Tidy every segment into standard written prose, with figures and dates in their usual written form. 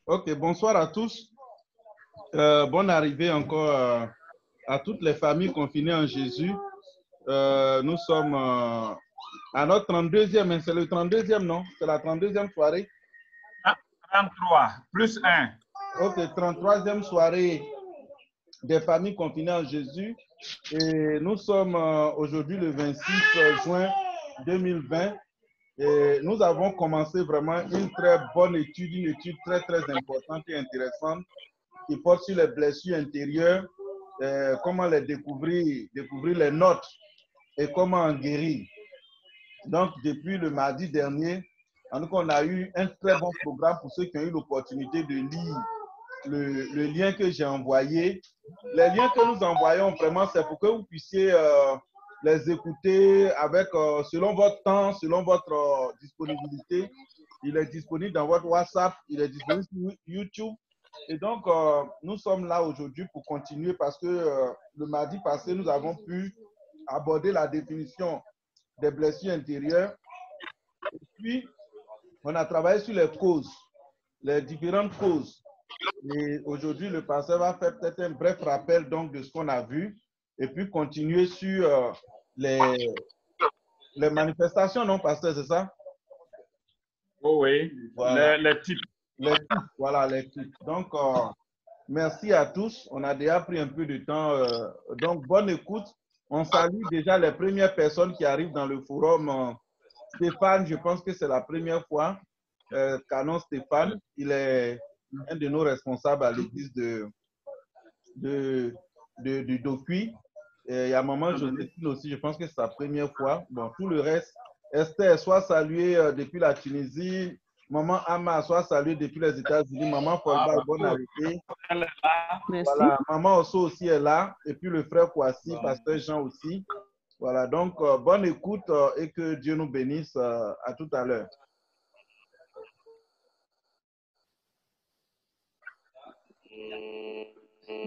Ok, bonsoir à tous. Bonne arrivée encore à toutes les familles confinées en Jésus. Nous sommes à notre 32e, hein, c'est le 32e, non? C'est la 32e soirée. 33, plus 1. Ok, 33e soirée des familles confinées en Jésus. Et nous sommes aujourd'hui le 26 juin 2020. Et nous avons commencé vraiment une très bonne étude, une étude très, très importante et intéressante qui porte sur les blessures intérieures, comment les découvrir les notes et comment en guérir. Donc, depuis le mardi dernier, on a eu un très bon programme pour ceux qui ont eu l'opportunité de lire le lien que j'ai envoyé. Les liens que nous envoyons, vraiment, c'est pour que vous puissiez les écouter avec, selon votre temps, selon votre disponibilité. Il est disponible dans votre WhatsApp, il est disponible sur YouTube. Et donc, nous sommes là aujourd'hui pour continuer parce que le mardi passé, nous avons pu aborder la définition des blessures intérieures. Et puis, on a travaillé sur les causes, les différentes causes. Et aujourd'hui, le pasteur va faire peut-être un bref rappel donc, de ce qu'on a vu et puis continuer sur les manifestations, non, pasteur, c'est ça? Oh oui, Voilà. les types. Les types, voilà, les types. Donc, merci à tous. On a déjà pris un peu de temps. Donc, bonne écoute. On salue déjà les premières personnes qui arrivent dans le forum. Stéphane, je pense que c'est la première fois. Canon Stéphane, il est un de nos responsables à l'église du Docui. Il y a maman Joséphine aussi, je pense que c'est sa première fois. Bon, tout le reste, Esther, soit saluée depuis la Tunisie. Maman Ama, soit saluée depuis les États-Unis. Maman Folba, bonne arrivée. Merci. Voilà, maman Osso aussi est là. Et puis le frère Kouassi, pasteur Jean aussi. Voilà, donc bonne écoute et que Dieu nous bénisse. À tout à l'heure.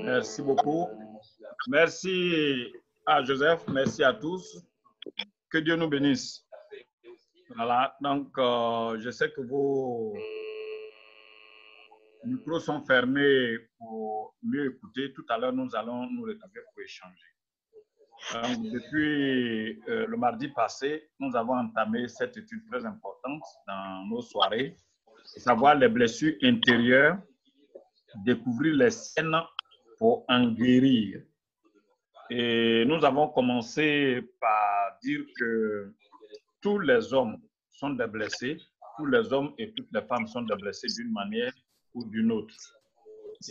Merci beaucoup. Merci à Joseph, merci à tous. Que Dieu nous bénisse. Voilà, donc je sais que vos micros sont fermés pour mieux écouter. Tout à l'heure, nous allons nous retrouver pour échanger. Donc, depuis le mardi passé, nous avons entamé cette étude très importante dans nos soirées, à savoir les blessures intérieures, découvrir les scènes pour en guérir. Et nous avons commencé par dire que tous les hommes sont des blessés, tous les hommes et toutes les femmes sont des blessés d'une manière ou d'une autre.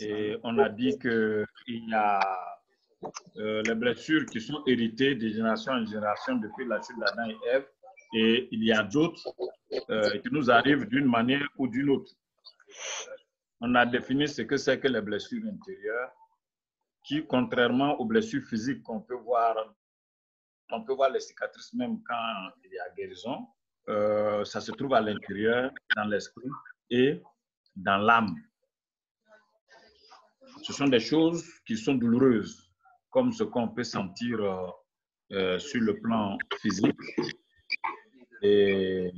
Et on a dit qu'il y a les blessures qui sont héritées de génération en génération depuis la chute d'Adam et Ève, et il y a d'autres qui nous arrivent d'une manière ou d'une autre. On a défini ce que c'est que les blessures intérieures, qui, contrairement aux blessures physiques qu'on peut voir les cicatrices même quand il y a guérison, ça se trouve à l'intérieur, dans l'esprit et dans l'âme. Ce sont des choses qui sont douloureuses, comme ce qu'on peut sentir sur le plan physique. Et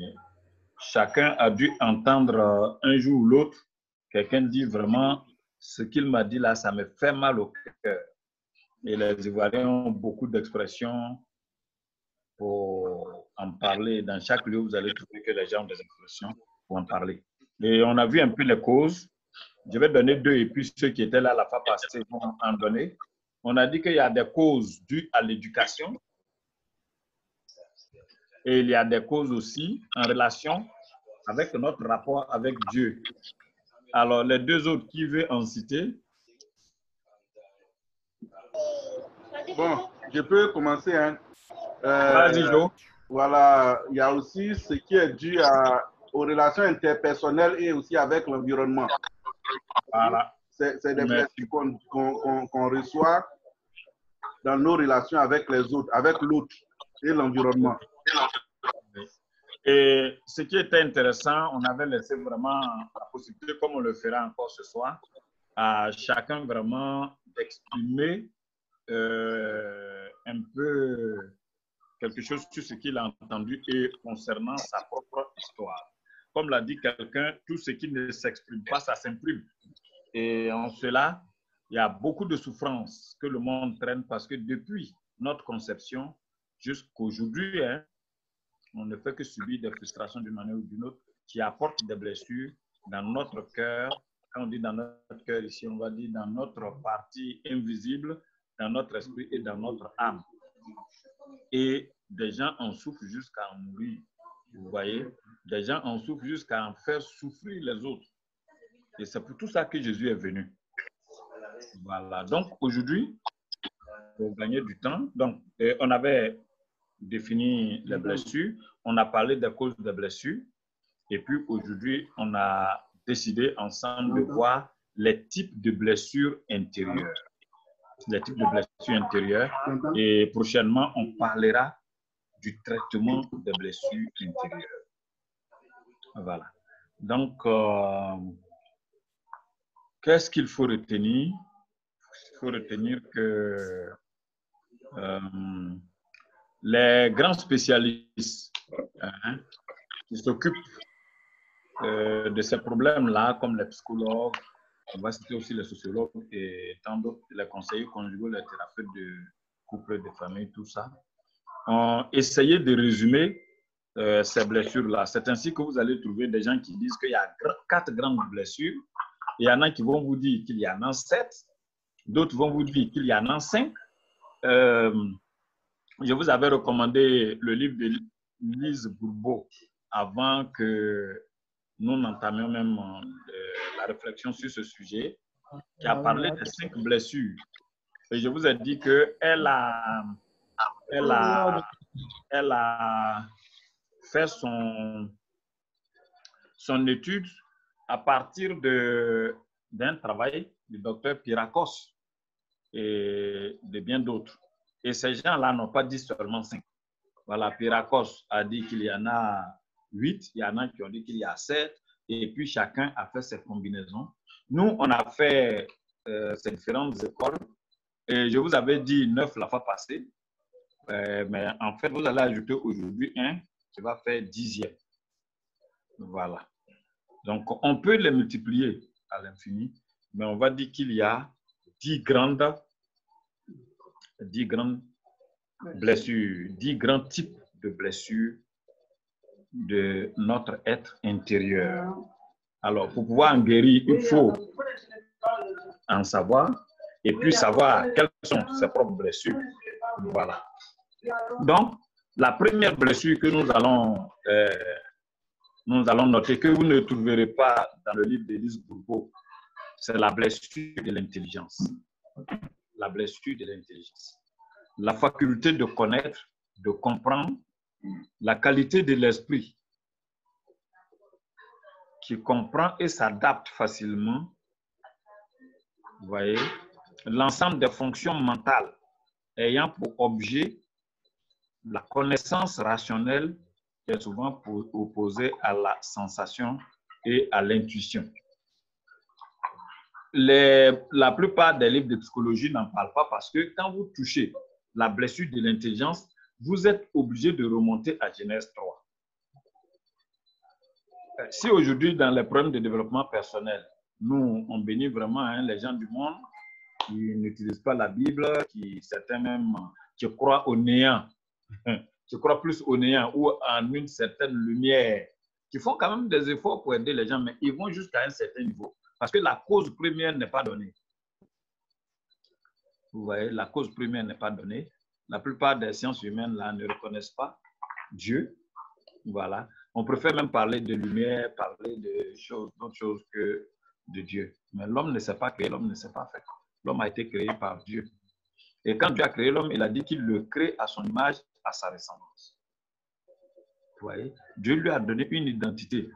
chacun a dû entendre un jour ou l'autre quelqu'un dire vraiment ce qu'il m'a dit là, ça me fait mal au cœur. Et les Ivoiriens ont beaucoup d'expressions pour en parler. Dans chaque lieu, vous allez trouver que les gens ont des expressions pour en parler. Et on a vu un peu les causes. Je vais donner deux et puis ceux qui étaient là la fois passée vont en donner. On a dit qu'il y a des causes dues à l'éducation et il y a des causes aussi en relation avec notre rapport avec Dieu. Alors, les deux autres, qui veut en citer? Bon, je peux commencer. Hein. Vas-y, Joe. Voilà, il y a aussi ce qui est dû aux relations interpersonnelles et aussi avec l'environnement. Voilà. C'est des blessures qu'on reçoit dans nos relations avec les autres, avec l'autre et l'environnement. Et ce qui était intéressant, on avait laissé vraiment la possibilité, comme on le fera encore ce soir, à chacun vraiment d'exprimer un peu quelque chose sur ce qu'il a entendu et concernant sa propre histoire. comme l'a dit quelqu'un, tout ce qui ne s'exprime pas, ça s'imprime. Et en cela, il y a beaucoup de souffrances que le monde traîne parce que depuis notre conception jusqu'aujourd'hui, hein, on ne fait que subir des frustrations d'une manière ou d'une autre qui apportent des blessures dans notre cœur. Quand on dit dans notre cœur ici, on va dire dans notre partie invisible, dans notre esprit et dans notre âme. Et des gens en souffrent jusqu'à en mourir. Vous voyez, des gens en souffrent jusqu'à en faire souffrir les autres. Et c'est pour tout ça que Jésus est venu. Voilà. Donc aujourd'hui, pour gagner du temps, donc, on avait défini les blessures, on a parlé des causes des blessures, et puis aujourd'hui, on a décidé ensemble de voir les types de blessures intérieures. Les types de blessures intérieures. Et prochainement, on parlera du traitement des blessures intérieures. Voilà. Donc, qu'est-ce qu'il faut retenir? Il faut retenir que les grands spécialistes qui s'occupent de ces problèmes-là, comme les psychologues, on va citer aussi les sociologues et tant d'autres, les conseillers conjugaux, les thérapeutes de couple, de famille, tout ça, ont essayé de résumer ces blessures-là. C'est ainsi que vous allez trouver des gens qui disent qu'il y a 4 grandes blessures. Il y en a qui vont vous dire qu'il y en a 7. D'autres vont vous dire qu'il y en a 5. Je vous avais recommandé le livre de Lise Bourbeau avant que nous n'entamions même la réflexion sur ce sujet, qui a parlé des 5 blessures. Et je vous ai dit qu'elle a fait son étude à partir d'un travail du docteur Pirakos et de bien d'autres. Et ces gens-là n'ont pas dit seulement 5. Voilà, Pirakos a dit qu'il y en a 8, il y en a qui ont dit qu'il y a 7, et puis chacun a fait ses combinaisons. Nous, on a fait ces différentes écoles, et je vous avais dit 9 la fois passée, mais en fait, vous allez ajouter aujourd'hui 1 qui va faire 10e. Voilà. Donc, on peut les multiplier à l'infini, mais on va dire qu'il y a 10 grandes blessures, 10 grands types de blessures de notre être intérieur. Alors, pour pouvoir en guérir, il faut en savoir et puis savoir quelles sont ses propres blessures. Voilà. Donc, la première blessure que nous allons noter, que vous ne trouverez pas dans le livre d'Élise Bourbeau, c'est la blessure de l'intelligence. La blessure de l'intelligence. La faculté de connaître, de comprendre, la qualité de l'esprit qui comprend et s'adapte facilement. Vous voyez, l'ensemble des fonctions mentales ayant pour objet la connaissance rationnelle qui est souvent opposée à la sensation et à l'intuition. La plupart des livres de psychologie n'en parlent pas parce que quand vous touchez la blessure de l'intelligence, vous êtes obligé de remonter à Genèse 3. Si aujourd'hui, dans les problèmes de développement personnel, nous, on bénit vraiment les gens du monde qui n'utilisent pas la Bible, certains même qui croient au néant, qui croient plus au néant ou en une certaine lumière, qui font quand même des efforts pour aider les gens, mais ils vont jusqu'à un certain niveau. Parce que la cause première n'est pas donnée. Vous voyez, la cause première n'est pas donnée. La plupart des sciences humaines là, ne reconnaissent pas Dieu. Voilà. On préfère même parler de lumière, parler de d'autres choses que de Dieu. Mais l'homme ne s'est pas créé, l'homme ne s'est pas fait. L'homme a été créé par Dieu. Et quand Dieu a créé l'homme, il a dit qu'il le crée à son image, à sa ressemblance. Vous voyez? Dieu lui a donné une identité.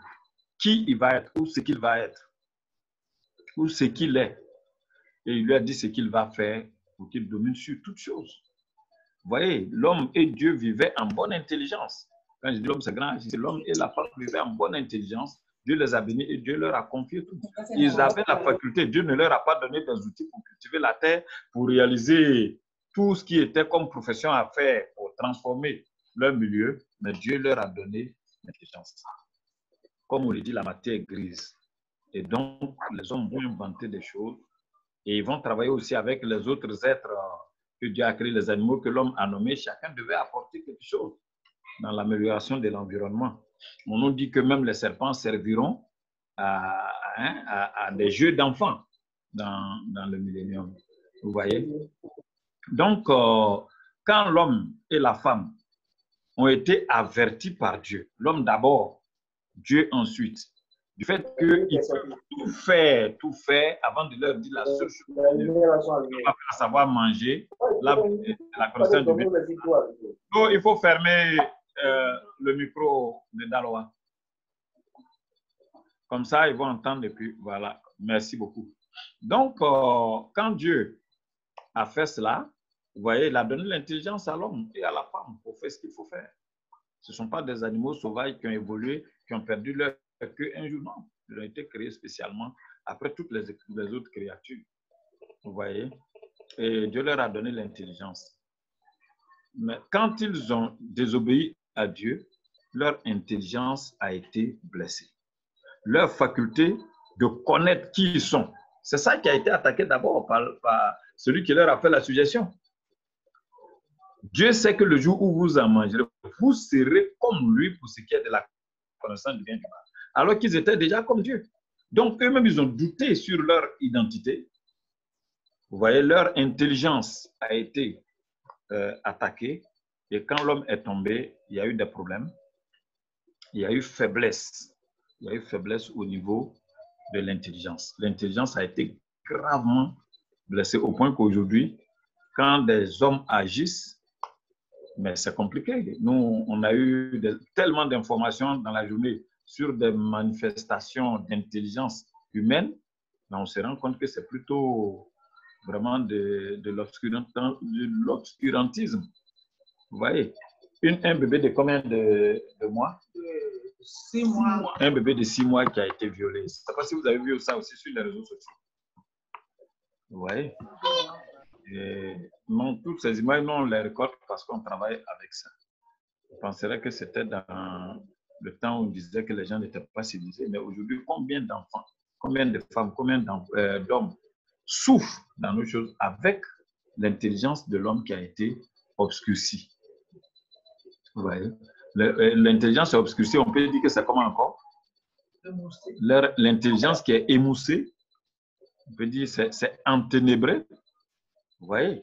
Qui il va être, ou ce qu'il va être, ou ce qu'il est. Et il lui a dit ce qu'il va faire pour qu'il domine sur toutes choses. Vous voyez, l'homme et Dieu vivaient en bonne intelligence. Quand je dis l'homme, c'est grand, c'est l'homme et la femme vivaient en bonne intelligence. Dieu les a bénis et Dieu leur a confié tout. Ils avaient la faculté. Dieu ne leur a pas donné des outils pour cultiver la terre, pour réaliser tout ce qui était comme profession à faire pour transformer leur milieu, mais Dieu leur a donné l'intelligence. comme on le dit, la matière grise. Et donc, les hommes vont inventer des choses et ils vont travailler aussi avec les autres êtres que Dieu a créés, les animaux que l'homme a nommés. Chacun devait apporter quelque chose dans l'amélioration de l'environnement. On nous dit que même les serpents serviront à des jeux d'enfants dans le millénium. Vous voyez? Donc, quand l'homme et la femme ont été avertis par Dieu, l'homme d'abord, Dieu ensuite, du fait qu'ils peuvent tout faire avant de leur dire la seule chose, à savoir manger la connaissance du bien. Donc, il faut fermer le micro de Daloa. Comme ça, ils vont entendre et puis voilà. Merci beaucoup. Donc, quand Dieu a fait cela, vous voyez, il a donné l'intelligence à l'homme et à la femme pour faire ce qu'il faut faire. Ce ne sont pas des animaux sauvages qui ont évolué, qui ont perdu leur queue un jour, non. Ils ont été créés spécialement après toutes les autres créatures. Vous voyez? Et Dieu leur a donné l'intelligence. Mais quand ils ont désobéi à Dieu, leur intelligence a été blessée. Leur faculté de connaître qui ils sont. C'est ça qui a été attaqué d'abord par celui qui leur a fait la suggestion. Dieu sait que le jour où vous en mangerez, vous serez comme lui pour ce qui est de la connaissance du bien et du mal. Alors qu'ils étaient déjà comme Dieu. Donc eux-mêmes, ils ont douté sur leur identité. Vous voyez, leur intelligence a été attaquée. Et quand l'homme est tombé, il y a eu des problèmes. Il y a eu faiblesse. Il y a eu faiblesse au niveau de l'intelligence. L'intelligence a été gravement blessée au point qu'aujourd'hui, quand des hommes agissent, mais c'est compliqué. Nous, on a eu tellement d'informations dans la journée sur des manifestations d'intelligence humaine, mais on se rend compte que c'est plutôt vraiment de l'obscurantisme. Vous voyez, un bébé de combien de mois? 6 mois. Un bébé de 6 mois qui a été violé. Je ne sais pas si vous avez vu ça aussi sur les réseaux sociaux. Vous voyez? Et non, toutes ces images, nous, on les récolte parce qu'on travaille avec ça. Je penserais que c'était dans le temps où on disait que les gens n'étaient pas civilisés. Mais aujourd'hui, combien d'enfants, combien de femmes, combien d'hommes souffrent dans nos choses avec l'intelligence de l'homme qui a été obscurcie. Vous voyez? L'intelligence est obscurcie, on peut dire que c'est comment encore? L'intelligence qui est émoussée, on peut dire que c'est enténébré. Vous voyez?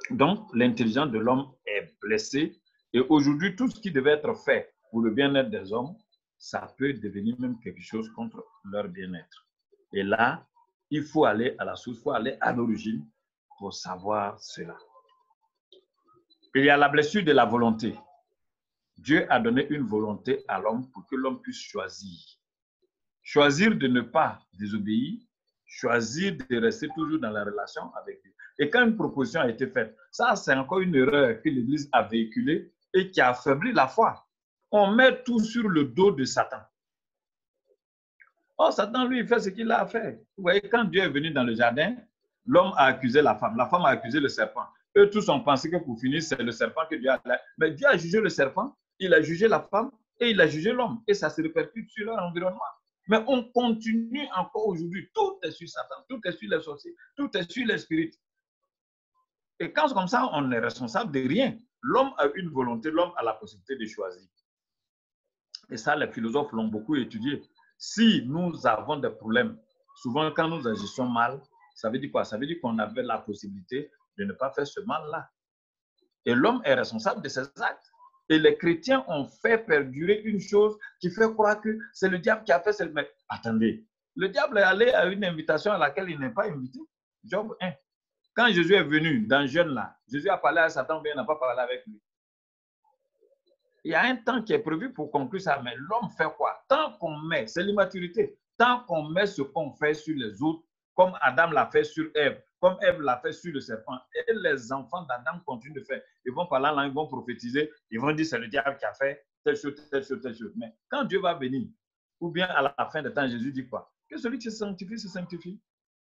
Donc, l'intelligence de l'homme est blessée. Et aujourd'hui, tout ce qui devait être fait pour le bien-être des hommes, ça peut devenir même quelque chose contre leur bien-être. Et là, il faut aller à la source, il faut aller à l'origine pour savoir cela. Il y a la blessure de la volonté. Dieu a donné une volonté à l'homme pour que l'homme puisse choisir. Choisir de ne pas désobéir, choisir de rester toujours dans la relation avec Dieu. Et quand une proposition a été faite, ça c'est encore une erreur que l'Église a véhiculée et qui a affaibli la foi. On met tout sur le dos de Satan. Oh, Satan, lui, il fait ce qu'il a fait. Vous voyez, quand Dieu est venu dans le jardin, l'homme a accusé la femme a accusé le serpent. Eux tous ont pensé que pour finir, c'est le serpent que Dieu a... Mais Dieu a jugé le serpent, il a jugé la femme et il a jugé l'homme. Et ça se répercute sur leur environnement. Mais on continue encore aujourd'hui. Tout est sur Satan, tout est sur les sorciers, tout est sur les spirites. Et quand c'est comme ça, on est responsable de rien. L'homme a une volonté, l'homme a la possibilité de choisir. Et ça, les philosophes l'ont beaucoup étudié. Si nous avons des problèmes, souvent quand nous agissons mal, ça veut dire quoi? Ça veut dire qu'on avait la possibilité de ne pas faire ce mal-là. Et l'homme est responsable de ses actes. Et les chrétiens ont fait perdurer une chose qui fait croire que c'est le diable qui a fait ce... Mais attendez, le diable est allé à une invitation à laquelle il n'est pas invité. Job 1. Quand Jésus est venu dans Jeûne là, Jésus a parlé à Satan, mais il n'a pas parlé avec lui. Il y a un temps qui est prévu pour conclure ça, mais l'homme fait quoi? Tant qu'on met, c'est l'immaturité, tant qu'on met ce qu'on fait sur les autres, comme Adam l'a fait sur Ève, comme Ève l'a fait sur le serpent, et les enfants d'Adam continuent de faire. Ils vont parler en langue, ils vont prophétiser, ils vont dire c'est le diable qui a fait telle chose, telle chose, telle chose. Mais quand Dieu va venir, ou bien à la fin des temps, Jésus dit quoi? Que celui qui se sanctifie,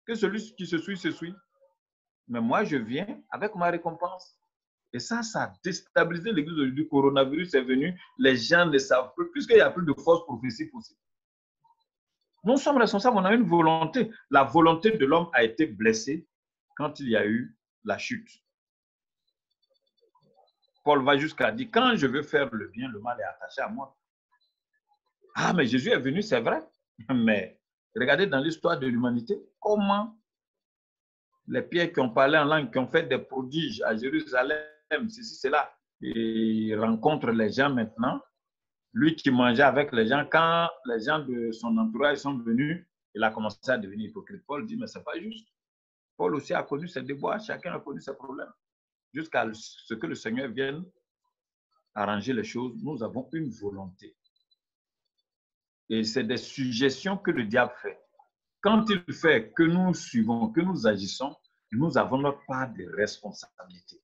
que celui qui se suit, se suit. Mais moi, je viens avec ma récompense. Et ça a déstabilisé l'Église aujourd'hui. Le coronavirus est venu, les gens ne savent plus, puisqu'il n'y a plus de fausses prophéties possibles. Nous sommes responsables, on a une volonté. La volonté de l'homme a été blessée quand il y a eu la chute. Paul va jusqu'à dire, quand je veux faire le bien, le mal est attaché à moi. Ah, mais Jésus est venu, c'est vrai. Mais regardez dans l'histoire de l'humanité, comment les pierres qui ont parlé en langue, qui ont fait des prodiges à Jérusalem, ceci, cela, et rencontrent les gens maintenant. Lui qui mangeait avec les gens, quand les gens de son entourage sont venus, il a commencé à devenir hypocrite. Paul dit, mais ce n'est pas juste. Paul aussi a connu ses déboires, chacun a connu ses problèmes. Jusqu'à ce que le Seigneur vienne arranger les choses, nous avons une volonté. Et c'est des suggestions que le diable fait. Quand il fait que nous suivons, que nous agissons, nous avons notre part de responsabilité.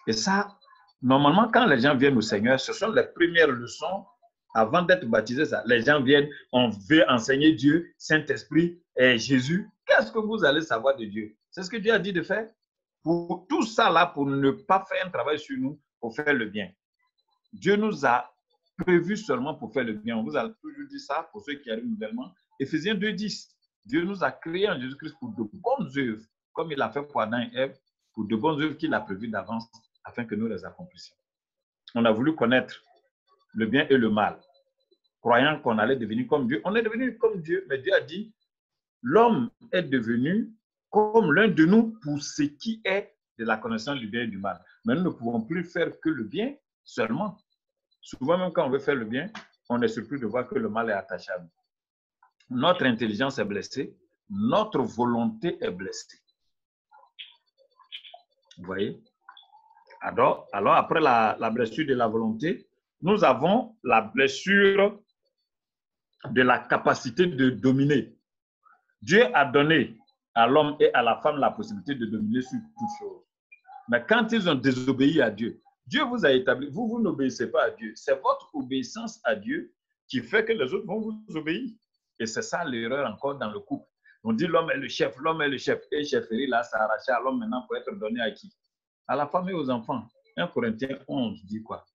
Et ça, normalement, quand les gens viennent au Seigneur, ce sont les premières leçons avant d'être baptisés. Ça. Les gens viennent, on veut enseigner Dieu, Saint-Esprit et Jésus. Qu'est-ce que vous allez savoir de Dieu? C'est ce que Dieu a dit de faire. Pour tout ça là, pour ne pas faire un travail sur nous, pour faire le bien. Dieu nous a prévu seulement pour faire le bien. On vous a toujours dit ça pour ceux qui arrivent nouvellement. Éphésiens 2:10. Dieu nous a créés en Jésus-Christ pour de bonnes œuvres, comme il a fait pour Adam et Ève, pour de bonnes œuvres qu'il a prévues d'avance afin que nous les accomplissions. On a voulu connaître le bien et le mal, croyant qu'on allait devenir comme Dieu. On est devenu comme Dieu, mais Dieu a dit, l'homme est devenu comme l'un de nous pour ce qui est de la connaissance du bien et du mal. Mais nous ne pouvons plus faire que le bien seulement. Souvent, même quand on veut faire le bien, on est surpris de voir que le mal est attaché à nous. Notre intelligence est blessée, notre volonté est blessée. Vous voyez? Alors après la blessure de la volonté, nous avons la blessure de la capacité de dominer. Dieu a donné à l'homme et à la femme la possibilité de dominer sur toutes choses. Mais quand ils ont désobéi à Dieu, Dieu vous a établi, vous n'obéissez pas à Dieu. C'est votre obéissance à Dieu qui fait que les autres vont vous obéir. Et c'est ça l'erreur encore dans le couple. On dit l'homme est le chef, l'homme est le chef. Et chefferie, là, ça arraché à l'homme maintenant pour être donné à qui? À la femme et aux enfants. 1 Corinthiens 11 dit quoi?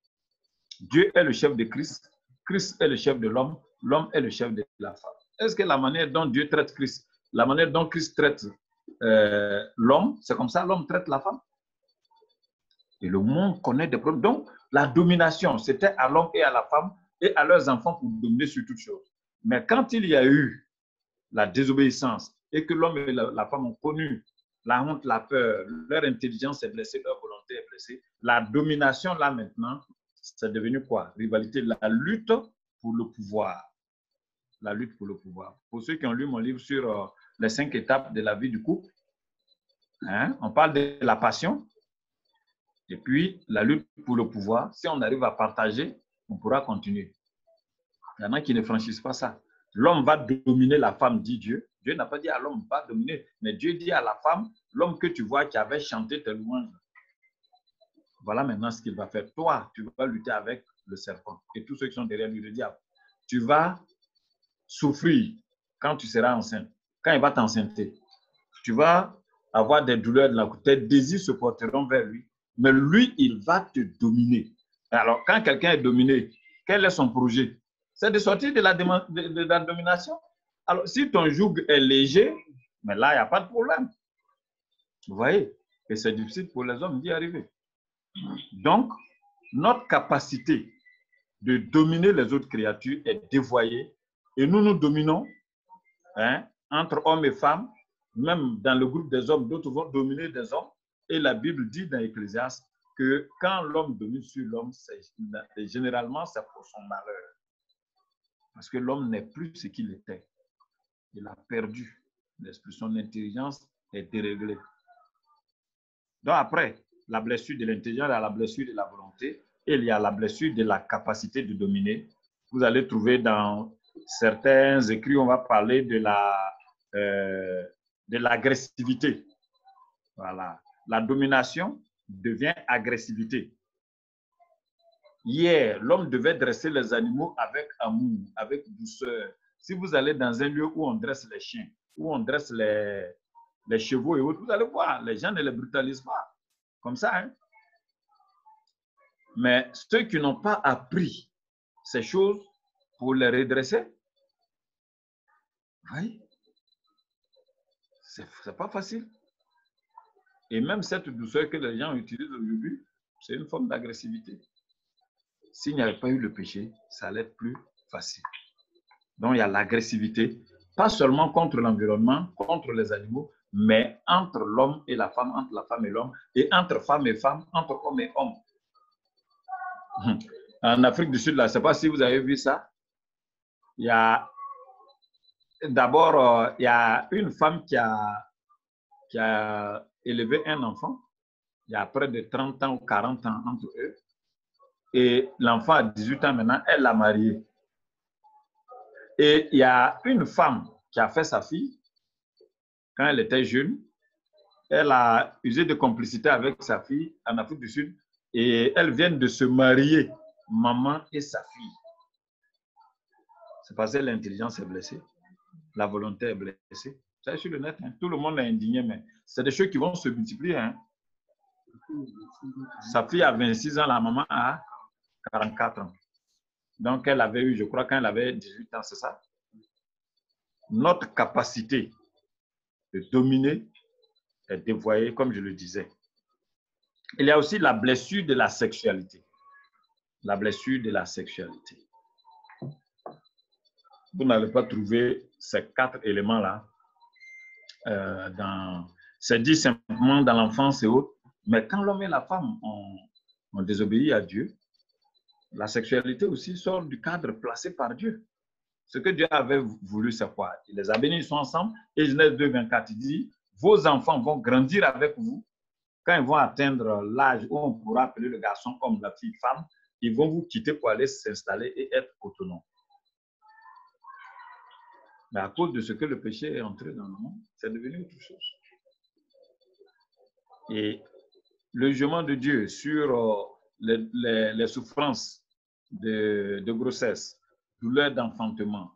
Dieu est le chef de Christ, Christ est le chef de l'homme, l'homme est le chef de la femme. Est-ce que la manière dont Dieu traite Christ, la manière dont Christ traite l'homme, c'est comme ça l'homme traite la femme? Et le monde connaît des problèmes. Donc, la domination, c'était à l'homme et à la femme et à leurs enfants pour dominer sur toutes choses. Mais quand il y a eu la désobéissance et que l'homme et la femme ont connu la honte, la peur, leur intelligence est blessée, leur volonté est blessée, la domination, là maintenant, c'est devenu quoi? Rivalité, la lutte pour le pouvoir. La lutte pour le pouvoir. Pour ceux qui ont lu mon livre sur les 5 étapes de la vie du couple, hein, on parle de la passion, et puis, la lutte pour le pouvoir, si on arrive à partager, on pourra continuer. Il y en a qui ne franchissent pas ça. L'homme va dominer la femme, dit Dieu. Dieu n'a pas dit à l'homme, va dominer, mais Dieu dit à la femme, l'homme que tu vois qui avait chanté tes louanges. Voilà maintenant ce qu'il va faire. Toi, tu vas lutter avec le serpent et tous ceux qui sont derrière lui, le diable. Tu vas souffrir quand tu seras enceinte, quand il va t'enceinte. Tu vas avoir des douleurs de la côte. Tes désirs se porteront vers lui. Mais lui, il va te dominer. Alors, quand quelqu'un est dominé, quel est son projet? C'est de sortir de la domination. Alors, si ton joug est léger, mais là, il n'y a pas de problème. Vous voyez? Et c'est difficile pour les hommes d'y arriver. Donc, notre capacité de dominer les autres créatures est dévoyée. Et nous nous dominons, hein, entre hommes et femmes, même dans le groupe des hommes, d'autres vont dominer des hommes. Et la Bible dit dans Ecclésiaste que quand l'homme domine sur l'homme, généralement, c'est pour son malheur. Parce que l'homme n'est plus ce qu'il était. Il a perdu l'esprit. Son intelligence est déréglée. Donc après, la blessure de l'intelligence, il y a la blessure de la volonté et il y a la blessure de la capacité de dominer. Vous allez trouver dans certains écrits, on va parler de l'agressivité. Voilà. La domination devient agressivité. Hier, l'homme devait dresser les animaux avec amour, avec douceur. Si vous allez dans un lieu où on dresse les chiens, où on dresse les chevaux et autres, vous allez voir, les gens ne les brutalisent pas. Comme ça, hein? Mais ceux qui n'ont pas appris ces choses pour les redresser, oui, c'est pas facile. Et même cette douceur que les gens utilisent aujourd'hui, c'est une forme d'agressivité. S'il n'y avait pas eu le péché, ça allait être plus facile. Donc, il y a l'agressivité, pas seulement contre l'environnement, contre les animaux, mais entre l'homme et la femme, entre la femme et l'homme, et entre femmes et femmes, entre hommes et hommes. En Afrique du Sud, là, je ne sais pas si vous avez vu ça. Il y a d'abord, il y a une femme qui a élevé un enfant, il y a près de 30 ans ou 40 ans entre eux. Et l'enfant a 18 ans maintenant, elle l'a marié. Et il y a une femme qui a fait sa fille, quand elle était jeune, elle a usé de complicité avec sa fille en Afrique du Sud et elles viennent de se marier, maman et sa fille. C'est parce que l'intelligence est blessée, la volonté est blessée. Ça, sur le net, hein. Tout le monde est indigné, mais c'est des choses qui vont se multiplier. Hein. Sa fille a 26 ans, la maman a 44 ans. Donc, elle avait eu, je crois, quand elle avait 18 ans, c'est ça? Notre capacité de dominer est dévoyée, comme je le disais. Il y a aussi la blessure de la sexualité. La blessure de la sexualité. Vous n'allez pas trouver ces 4 éléments-là. C'est dit simplement dans l'enfance et autres. Mais quand l'homme et la femme ont désobéi à Dieu, la sexualité aussi sort du cadre placé par Dieu. Ce que Dieu avait voulu, c'est quoi? Il les a bénis, ils sont ensemble. Et Genèse 2, 24, il dit, vos enfants vont grandir avec vous. Quand ils vont atteindre l'âge où on pourra appeler le garçon comme la fille femme, ils vont vous quitter pour aller s'installer et être autonomes. Mais à cause de ce que le péché est entré dans le monde, c'est devenu autre chose. Et le jugement de Dieu sur les souffrances de grossesse, douleur d'enfantement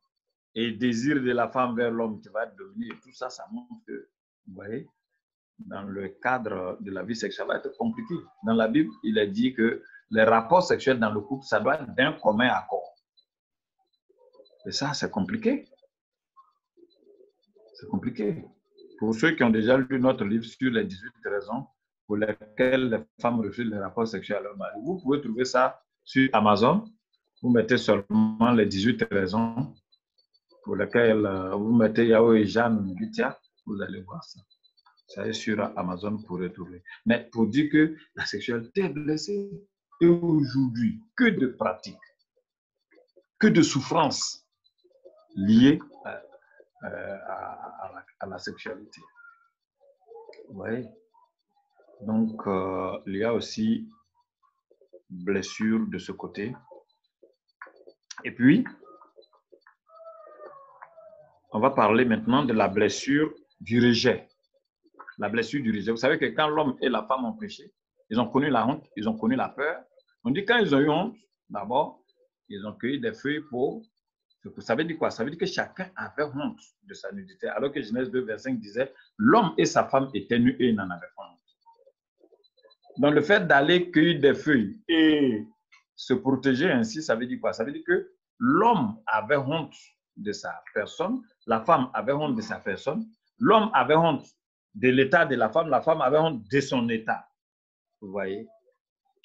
et désir de la femme vers l'homme qui va être dominé, tout ça, ça montre que, vous voyez, dans le cadre de la vie sexuelle, ça va être compliqué. Dans la Bible, il est dit que les rapports sexuels dans le couple, ça doit être d'un commun accord. Et ça, c'est compliqué. C'est compliqué. Pour ceux qui ont déjà lu notre livre sur les 18 raisons pour lesquelles les femmes refusent les rapports sexuels à leur mari, vous pouvez trouver ça sur Amazon. Vous mettez seulement les 18 raisons pour lesquelles vous mettez Yahoo et Jeanne Bitia, vous allez voir ça. Ça est sur Amazon pour retrouver. Mais pour dire que la sexualité est blessée, et aujourd'hui, que de pratiques, que de souffrances liées à la sexualité. Vous voyez? Donc, il y a aussi blessure de ce côté. Et puis, on va parler maintenant de la blessure du rejet. La blessure du rejet. Vous savez que quand l'homme et la femme ont péché, ils ont connu la honte, ils ont connu la peur. On dit quand ils ont eu honte, d'abord, ils ont cueilli des feuilles pour... Ça veut dire quoi? Ça veut dire que chacun avait honte de sa nudité, alors que Genèse 2, verset 5 disait l'homme et sa femme étaient nus et ils n'en avaient pas honte. Donc le fait d'aller cueillir des feuilles et se protéger ainsi, ça veut dire quoi? Ça veut dire que l'homme avait honte de sa personne, la femme avait honte de sa personne, l'homme avait honte de l'état de la femme avait honte de son état. Vous voyez?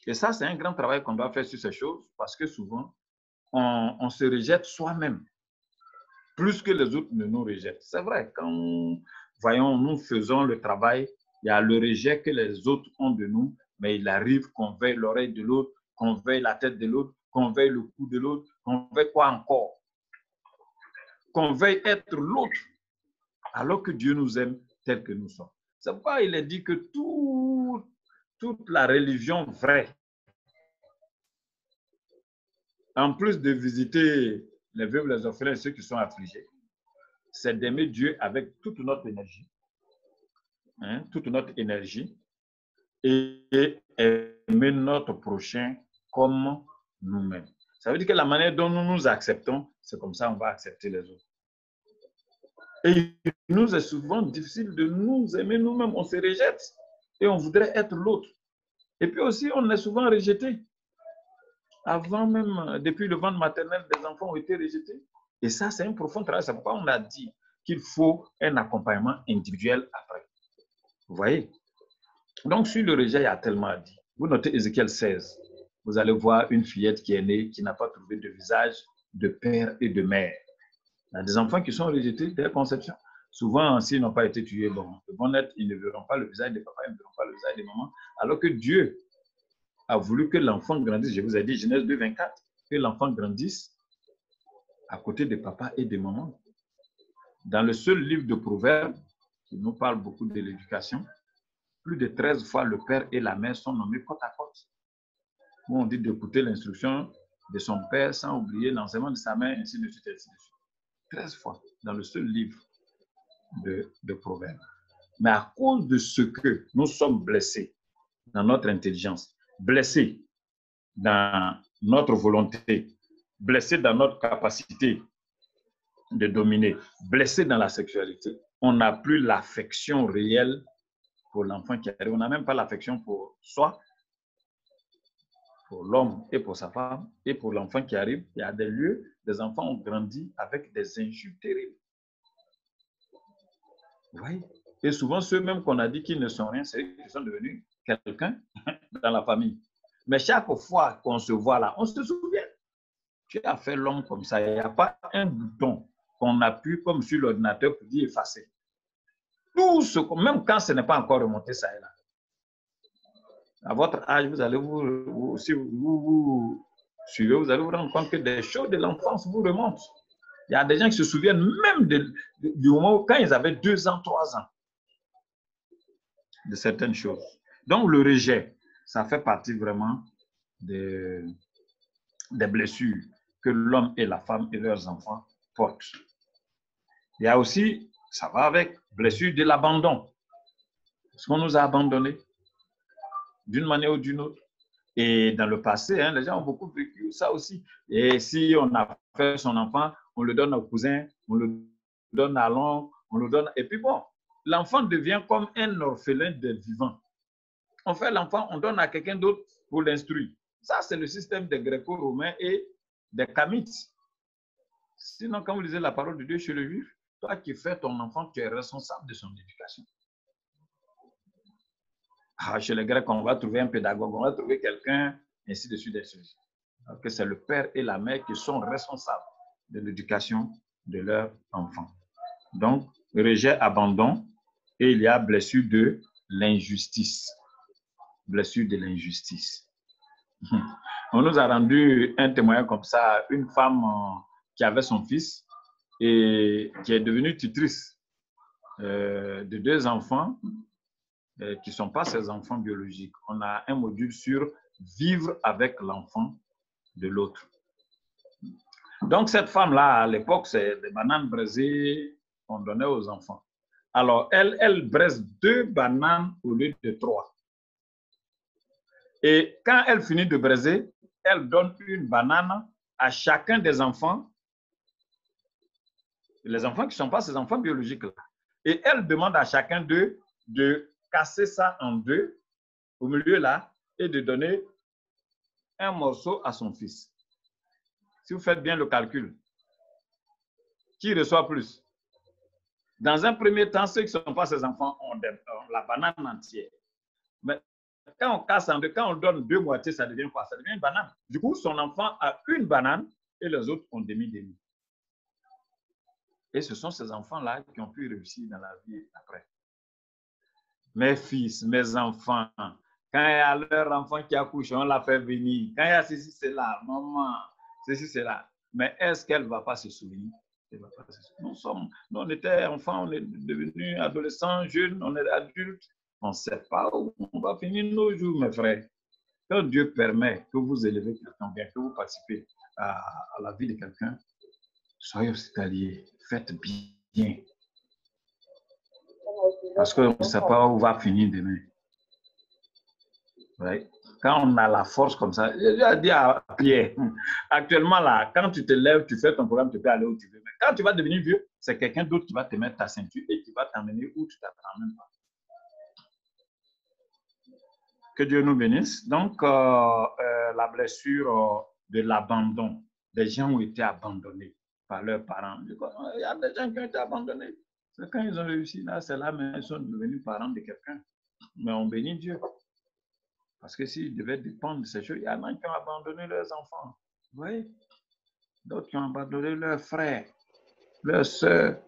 Et ça, c'est un grand travail qu'on doit faire sur ces choses parce que souvent, on se rejette soi-même plus que les autres ne nous rejettent. C'est vrai, quand nous faisons le travail, il y a le rejet que les autres ont de nous, mais il arrive qu'on veuille l'oreille de l'autre, qu'on veuille la tête de l'autre, qu'on veuille le cou de l'autre, qu'on veuille quoi encore? Qu'on veuille être l'autre, alors que Dieu nous aime tel que nous sommes. C'est pourquoi il est dit que toute la religion vraie, en plus de visiter les veuves, les orphelins et ceux qui sont affligés, c'est d'aimer Dieu avec toute notre énergie. Toute notre énergie. Et aimer notre prochain comme nous-mêmes. Ça veut dire que la manière dont nous nous acceptons, c'est comme ça qu'on va accepter les autres. Et il nous est souvent difficile de nous aimer nous-mêmes. On se rejette et on voudrait être l'autre. Et puis aussi, on est souvent rejeté. Avant même, depuis le ventre maternel, des enfants ont été rejetés. Et ça, c'est un profond travail. C'est pourquoi on a dit qu'il faut un accompagnement individuel après. Vous voyez? Donc, sur le rejet, il y a tellement dit. Vous notez Ézéchiel 16. Vous allez voir une fillette qui est née, qui n'a pas trouvé de visage de père et de mère. Il y a des enfants qui sont rejetés dès la conception. Souvent, s'ils n'ont pas été tués, bon, ils vont naître, ils ne verront pas le visage des papas, ils ne verront pas le visage des mamans. Alors que Dieu a voulu que l'enfant grandisse. Je vous ai dit, Genèse 2, 24, que l'enfant grandisse à côté des papas et des mamans. Dans le seul livre de Proverbes, qui nous parle beaucoup de l'éducation, plus de 13 fois le père et la mère sont nommés côte à côte. Où on dit d'écouter l'instruction de son père sans oublier l'enseignement de sa mère, ainsi de suite, ainsi de suite. 13 fois dans le seul livre de Proverbes. Mais à cause de ce que nous sommes blessés dans notre intelligence, blessés dans notre volonté, blessés dans notre capacité de dominer, blessés dans la sexualité, on n'a plus l'affection réelle pour l'enfant qui arrive. On n'a même pas l'affection pour soi, pour l'homme et pour sa femme, et pour l'enfant qui arrive. Il y a des lieux, des enfants ont grandi avec des injures terribles. Vous voyez? Et souvent, ceux-mêmes qu'on a dit qu'ils ne sont rien, c'est eux qui sont devenus quelqu'un dans la famille. Mais chaque fois qu'on se voit là, on se souvient. Tu as fait l'homme comme ça. Il n'y a pas un bouton qu'on appuie comme sur l'ordinateur pour dire effacer. Tout ce, même quand ce n'est pas encore remonté, ça est là. À votre âge, vous allez si vous suivez, vous allez vous rendre compte que des choses de l'enfance vous remontent. Il y a des gens qui se souviennent même du moment où, quand ils avaient 2 ans, 3 ans, de certaines choses. Donc, le rejet, ça fait partie vraiment des blessures que l'homme et la femme et leurs enfants portent. Il y a aussi, ça va avec, blessure de l'abandon. Est-ce qu'on nous a abandonnés d'une manière ou d'une autre? Et dans le passé, hein, les gens ont beaucoup vécu ça aussi. Et si on a fait son enfant, on le donne au cousin, on le donne à l'oncle, on le donne. Et puis bon, l'enfant devient comme un orphelin des vivants. On fait l'enfant, on donne à quelqu'un d'autre pour l'instruire. Ça, c'est le système des Gréco-Romains et des Kamites. Sinon, quand vous lisez la parole de Dieu chez le juif, toi qui fais ton enfant, tu es responsable de son éducation. Ah, chez les Grecs, on va trouver un pédagogue, on va trouver quelqu'un, ainsi de suite, ainsi de suite. Alors que c'est le père et la mère qui sont responsables de l'éducation de leur enfant. Donc, rejet, abandon, et il y a blessure de l'injustice. Blessure de l'injustice. On nous a rendu un témoignage comme ça, une femme qui avait son fils et qui est devenue tutrice de 2 enfants qui ne sont pas ses enfants biologiques. On a un module sur vivre avec l'enfant de l'autre. Donc, cette femme-là, à l'époque, c'est des bananes braisées qu'on donnait aux enfants. Alors, elle braise 2 bananes au lieu de 3. Et quand elle finit de braiser, elle donne une banane à chacun des enfants, les enfants qui ne sont pas ses enfants biologiques. Là. Et elle demande à chacun d'eux de casser ça en 2, au milieu là, et de donner un morceau à son fils. Si vous faites bien le calcul, qui reçoit plus? Dans un premier temps, ceux qui ne sont pas ses enfants ont la banane entière. Mais quand on casse en 2, quand on donne 2 moitiés, ça devient quoi? Ça devient une banane. Du coup, son enfant a une banane et les autres ont demi-demi. Et ce sont ces enfants-là qui ont pu réussir dans la vie après. Mes fils, mes enfants, quand il y a leur enfant qui accouche, on l'a fait venir. Quand il y a ceci, c'est là, maman, ceci, c'est là. Mais est-ce qu'elle ne va pas se souvenir? Nous, on était enfants, on est devenus adolescents, jeunes, on est adultes. On ne sait pas où on va finir nos jours, mes frères. Quand Dieu permet que vous élevez quelqu'un, bien que vous participez à la vie de quelqu'un, soyez hospitaliers, faites bien. Parce qu'on ne sait pas où va finir demain. Ouais. Quand on a la force comme ça, j'ai dit à Pierre, actuellement là, quand tu te lèves, tu fais ton programme, tu peux aller où tu veux. Mais quand tu vas devenir vieux, c'est quelqu'un d'autre qui va te mettre ta ceinture et qui va t'emmener où tu t'attends même pas. Que Dieu nous bénisse. Donc, la blessure de l'abandon. Des gens ont été abandonnés par leurs parents. Il y a des gens qui ont été abandonnés. C'est quand ils ont réussi, là, c'est là, mais ils sont devenus parents de quelqu'un. Mais on bénit Dieu. Parce que s'ils devaient dépendre de ces choses, il y en a qui ont abandonné leurs enfants. Vous voyez? D'autres qui ont abandonné leurs frères, leurs sœurs.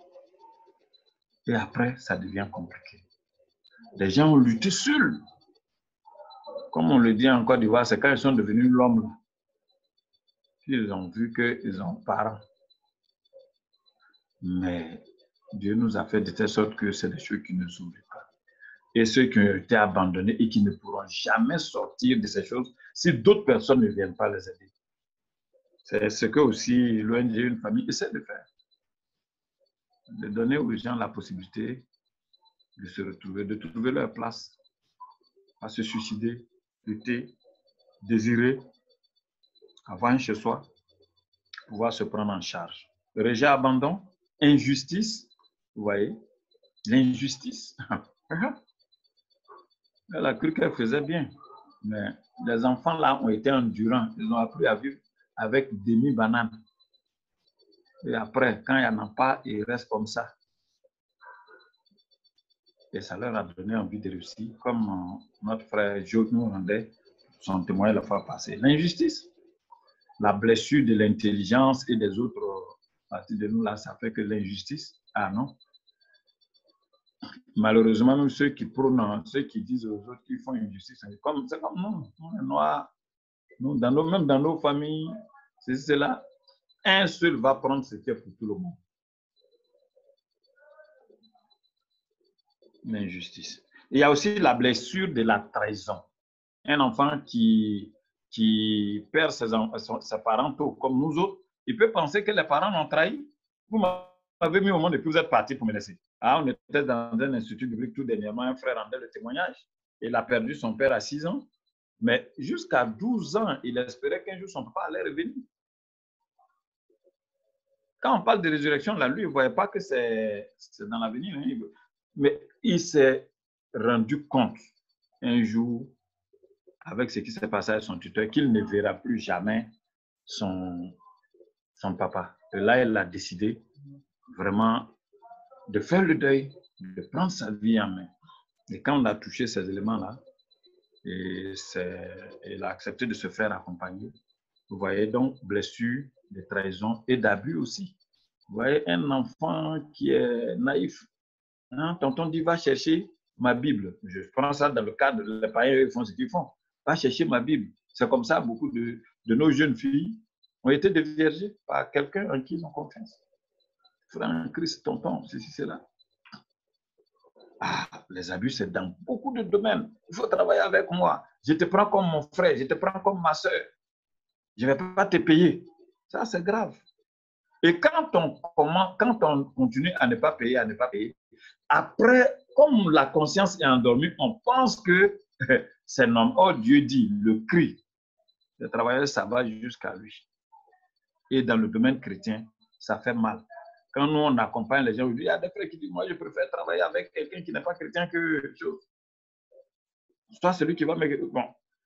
Et après, ça devient compliqué. Les gens ont lutté seuls. Comme on le dit en Côte d'Ivoire, c'est quand ils sont devenus l'homme. Ils ont vu qu'ils ont parents. Mais Dieu nous a fait de telle sorte que c'est des choses qui ne s'oublient pas. Et ceux qui ont été abandonnés et qui ne pourront jamais sortir de ces choses si d'autres personnes ne viennent pas les aider. C'est ce que aussi l'ONG, une famille, essaie de faire. De donner aux gens la possibilité de se retrouver, de trouver leur place, à se suicider, lutter, désirer, avoir un chez soi, pouvoir se prendre en charge. Rejet, abandon, injustice, vous voyez, l'injustice. Elle a cru qu'elle faisait bien, mais les enfants là ont été endurants, ils ont appris à vivre avec demi-banane. Et après, quand il n'y en a pas, ils restent comme ça. Et ça leur a donné envie de réussir, comme notre frère Joe nous rendait son témoignage la fois passée. L'injustice, la blessure de l'intelligence et des autres parties de nous, là, ça fait que l'injustice, ah non. Malheureusement, même ceux qui prônent, ceux qui disent aux autres qu'ils font injustice, c'est comme nous, on est noirs, nous, même dans nos familles, c'est cela. Un seul va prendre ce qui est pour tout le monde. L'injustice. Il y a aussi la blessure de la trahison. Un enfant qui perd ses parents tôt, comme nous autres, il peut penser que les parents l'ont trahi. Vous m'avez mis au monde et puis vous êtes parti pour me laisser. Ah, on était dans un institut biblique tout dernièrement, un frère rendait le témoignage. Il a perdu son père à 6 ans, mais jusqu'à 12 ans, il espérait qu'un jour son papa allait revenir. Quand on parle de résurrection, là, lui, il ne voyait pas que c'est dans l'avenir. Hein. Mais il s'est rendu compte un jour, avec ce qui s'est passé à son tuteur, qu'il ne verra plus jamais son papa. Et là, il a décidé vraiment de faire le deuil, de prendre sa vie en main. Et quand on a touché ces éléments-là, il a accepté de se faire accompagner. Vous voyez donc blessure, de trahison et d'abus aussi. Vous voyez un enfant qui est naïf. Hein? Tonton dit, va chercher ma Bible. Je prends ça dans le cadre, les païens, ils font ce qu'ils font. Va chercher ma Bible. C'est comme ça, beaucoup de nos jeunes filles ont été déviergées par quelqu'un en qui ils ont confiance. Frère Christ, tonton, ceci, cela. Ah, les abus, c'est dans beaucoup de domaines. Il faut travailler avec moi. Je te prends comme mon frère, je te prends comme ma soeur. Je ne vais pas te payer. Ça, c'est grave. Et quand on continue à ne pas payer, après, comme la conscience est endormie, on pense que c'est normal. Oh, Dieu dit, le cri, le travailleur, ça va jusqu'à lui. Et dans le domaine chrétien, ça fait mal. Quand nous, on accompagne les gens, il y a des frères qui disent, moi, je préfère travailler avec quelqu'un qui n'est pas chrétien que chose. Soit celui qui va me... Bon.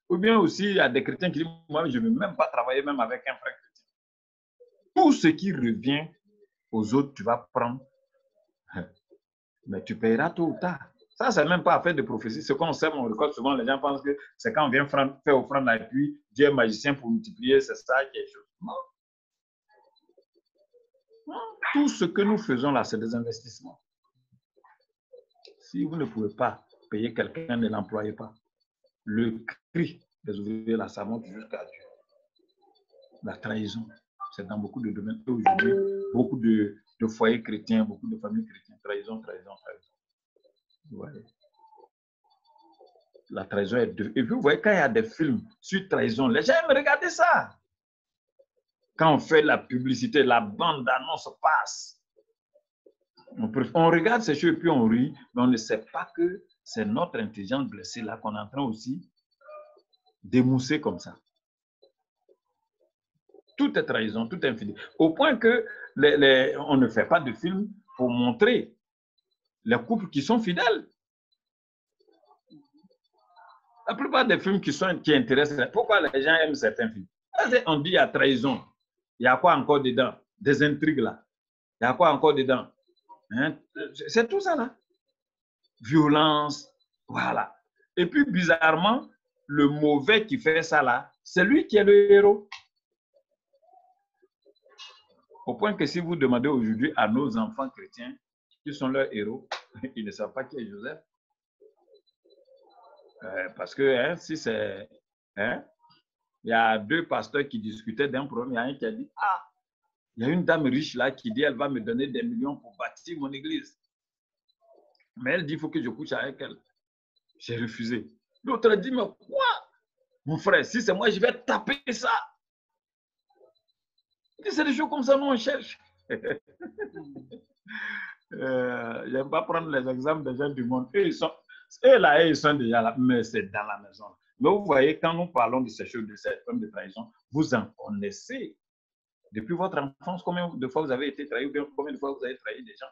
Ou bien aussi, il y a des chrétiens qui disent, moi, je ne veux même pas travailler même avec un frère chrétien. Tout ce qui revient aux autres, tu vas prendre. Mais tu paieras tôt ou tard. Ça, c'est même pas affaire de prophétie. Ce qu'on sait, on record souvent, les gens pensent que c'est quand on vient faire offrande et puis Dieu est magicien pour multiplier, c'est ça quelque chose. Non. Non. Tout ce que nous faisons là, c'est des investissements. Si vous ne pouvez pas payer quelqu'un, ne l'employez pas. Le cri des ouvriers, là, ça monte jusqu'à Dieu. La trahison, c'est dans beaucoup de domaines. Aujourd'hui, beaucoup de foyers chrétiens, beaucoup de familles chrétiennes. Trahison. Ouais. La trahison est de... Et puis, vous voyez, quand il y a des films sur trahison, les gens aiment regarder ça. Quand on fait la publicité, la bande-annonce passe. On regarde ces choses et puis on rit, mais on ne sait pas que c'est notre intelligence blessée là qu'on est en train aussi d'émousser comme ça. Tout est trahison, tout est infidèle. Au point que on ne fait pas de film pour montrer les couples qui sont fidèles. La plupart des films qui intéressent, pourquoi les gens aiment certains films? On dit il y a trahison. Il y a quoi encore dedans? Des intrigues là. Il y a quoi encore dedans? Hein? C'est tout ça là. Violence, voilà. Et puis bizarrement, le mauvais qui fait ça là, c'est lui qui est le héros. Au point que si vous demandez aujourd'hui à nos enfants chrétiens qui sont leurs héros, ils ne savent pas qui est Joseph. Parce que hein, si c'est... Hein, il y a deux pasteurs qui discutaient d'un problème. Il y a un qui a dit, ah, il y a une dame riche là qui dit, elle va me donner des millions pour bâtir mon église. Mais elle dit, il faut que je couche avec elle. J'ai refusé. L'autre a dit, mais quoi? Mon frère, si c'est moi, je vais taper ça. C'est des choses comme ça, nous, on cherche. Je n'aime pas prendre les exemples des gens du monde. Eux là, ils sont déjà là, mais c'est dans la maison. Mais vous voyez, quand nous parlons de ces choses, de cette forme de trahison, vous en connaissez. Depuis votre enfance, combien de fois vous avez été trahi, ou bien combien de fois vous avez trahi des gens?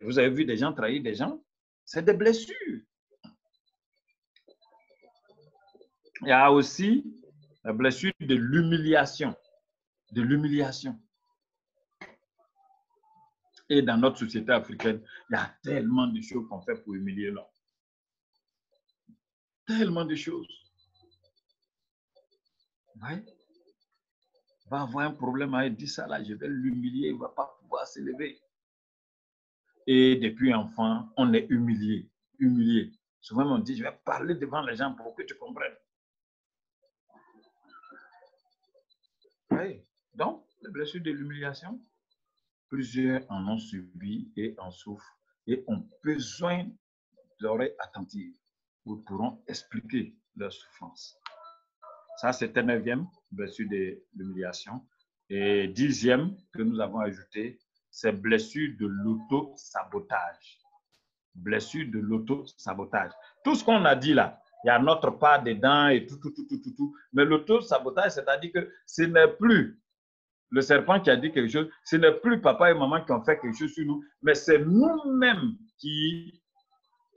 Vous avez vu des gens trahir des gens? C'est des blessures. Il y a aussi la blessure de l'humiliation. De l'humiliation. Et dans notre société africaine, il y a tellement de choses qu'on fait pour humilier l'homme. Tellement de choses. Ouais. Il va avoir un problème avec dit ça là, je vais l'humilier, il ne va pas pouvoir s'élever. Et depuis enfant, on est humilié. Humilié. Souvent, on dit, je vais parler devant les gens pour que tu comprennes. Oui. Donc, les blessures de l'humiliation, plusieurs en ont subi et en souffrent et ont besoin d'oreilles attentives où pourront expliquer leur souffrance. Ça, c'était 9e, blessure de l'humiliation. Et 10e que nous avons ajouté, c'est blessure de l'auto-sabotage. Blessure de l'auto-sabotage. Tout ce qu'on a dit là, il y a notre part dedans et tout. Mais l'auto-sabotage, c'est-à-dire que ce n'est plus le serpent qui a dit quelque chose, ce n'est plus papa et maman qui ont fait quelque chose sur nous, mais c'est nous-mêmes qui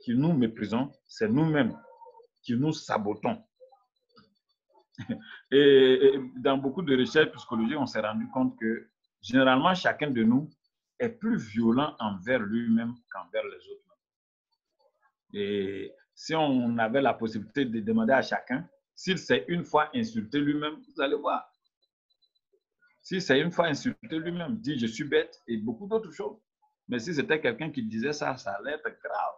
nous méprisons, c'est nous-mêmes qui nous sabotons. Et dans beaucoup de recherches psychologiques, on s'est rendu compte que généralement, chacun de nous est plus violent envers lui-même qu'envers les autres. Et si on avait la possibilité de demander à chacun, s'il s'est une fois insulté lui-même, vous allez voir. Si c'est une fois insulté lui-même, dit je suis bête et beaucoup d'autres choses. Mais si c'était quelqu'un qui disait ça, ça allait être grave.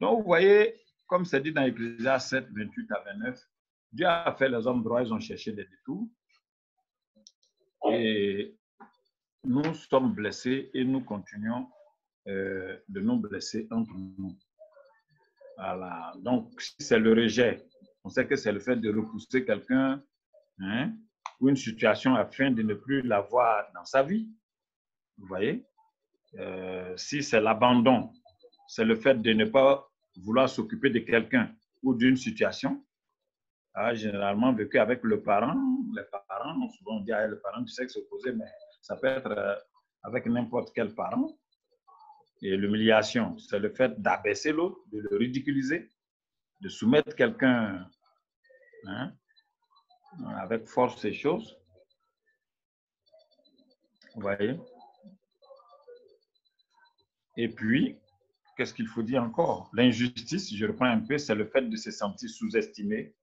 Donc vous voyez, comme c'est dit dans Ecclésiaste 7, 28 à 29, Dieu a fait les hommes droits, ils ont cherché des détours. Et nous sommes blessés et nous continuons de nous blesser entre nous. Voilà. Donc, si c'est le rejet, on sait que c'est le fait de repousser quelqu'un hein, ou une situation afin de ne plus l'avoir dans sa vie. Vous voyez? Si c'est l'abandon, c'est le fait de ne pas vouloir s'occuper de quelqu'un ou d'une situation. Généralement vécu avec le parent. Les parents, souvent on dit le parent du sexe opposé, mais ça peut être avec n'importe quel parent. Et l'humiliation, c'est le fait d'abaisser l'autre, de le ridiculiser, de soumettre quelqu'un hein, avec force et choses. Vous voyez? Et puis, qu'est-ce qu'il faut dire encore? L'injustice, je reprends un peu, c'est le fait de se sentir sous-estimé,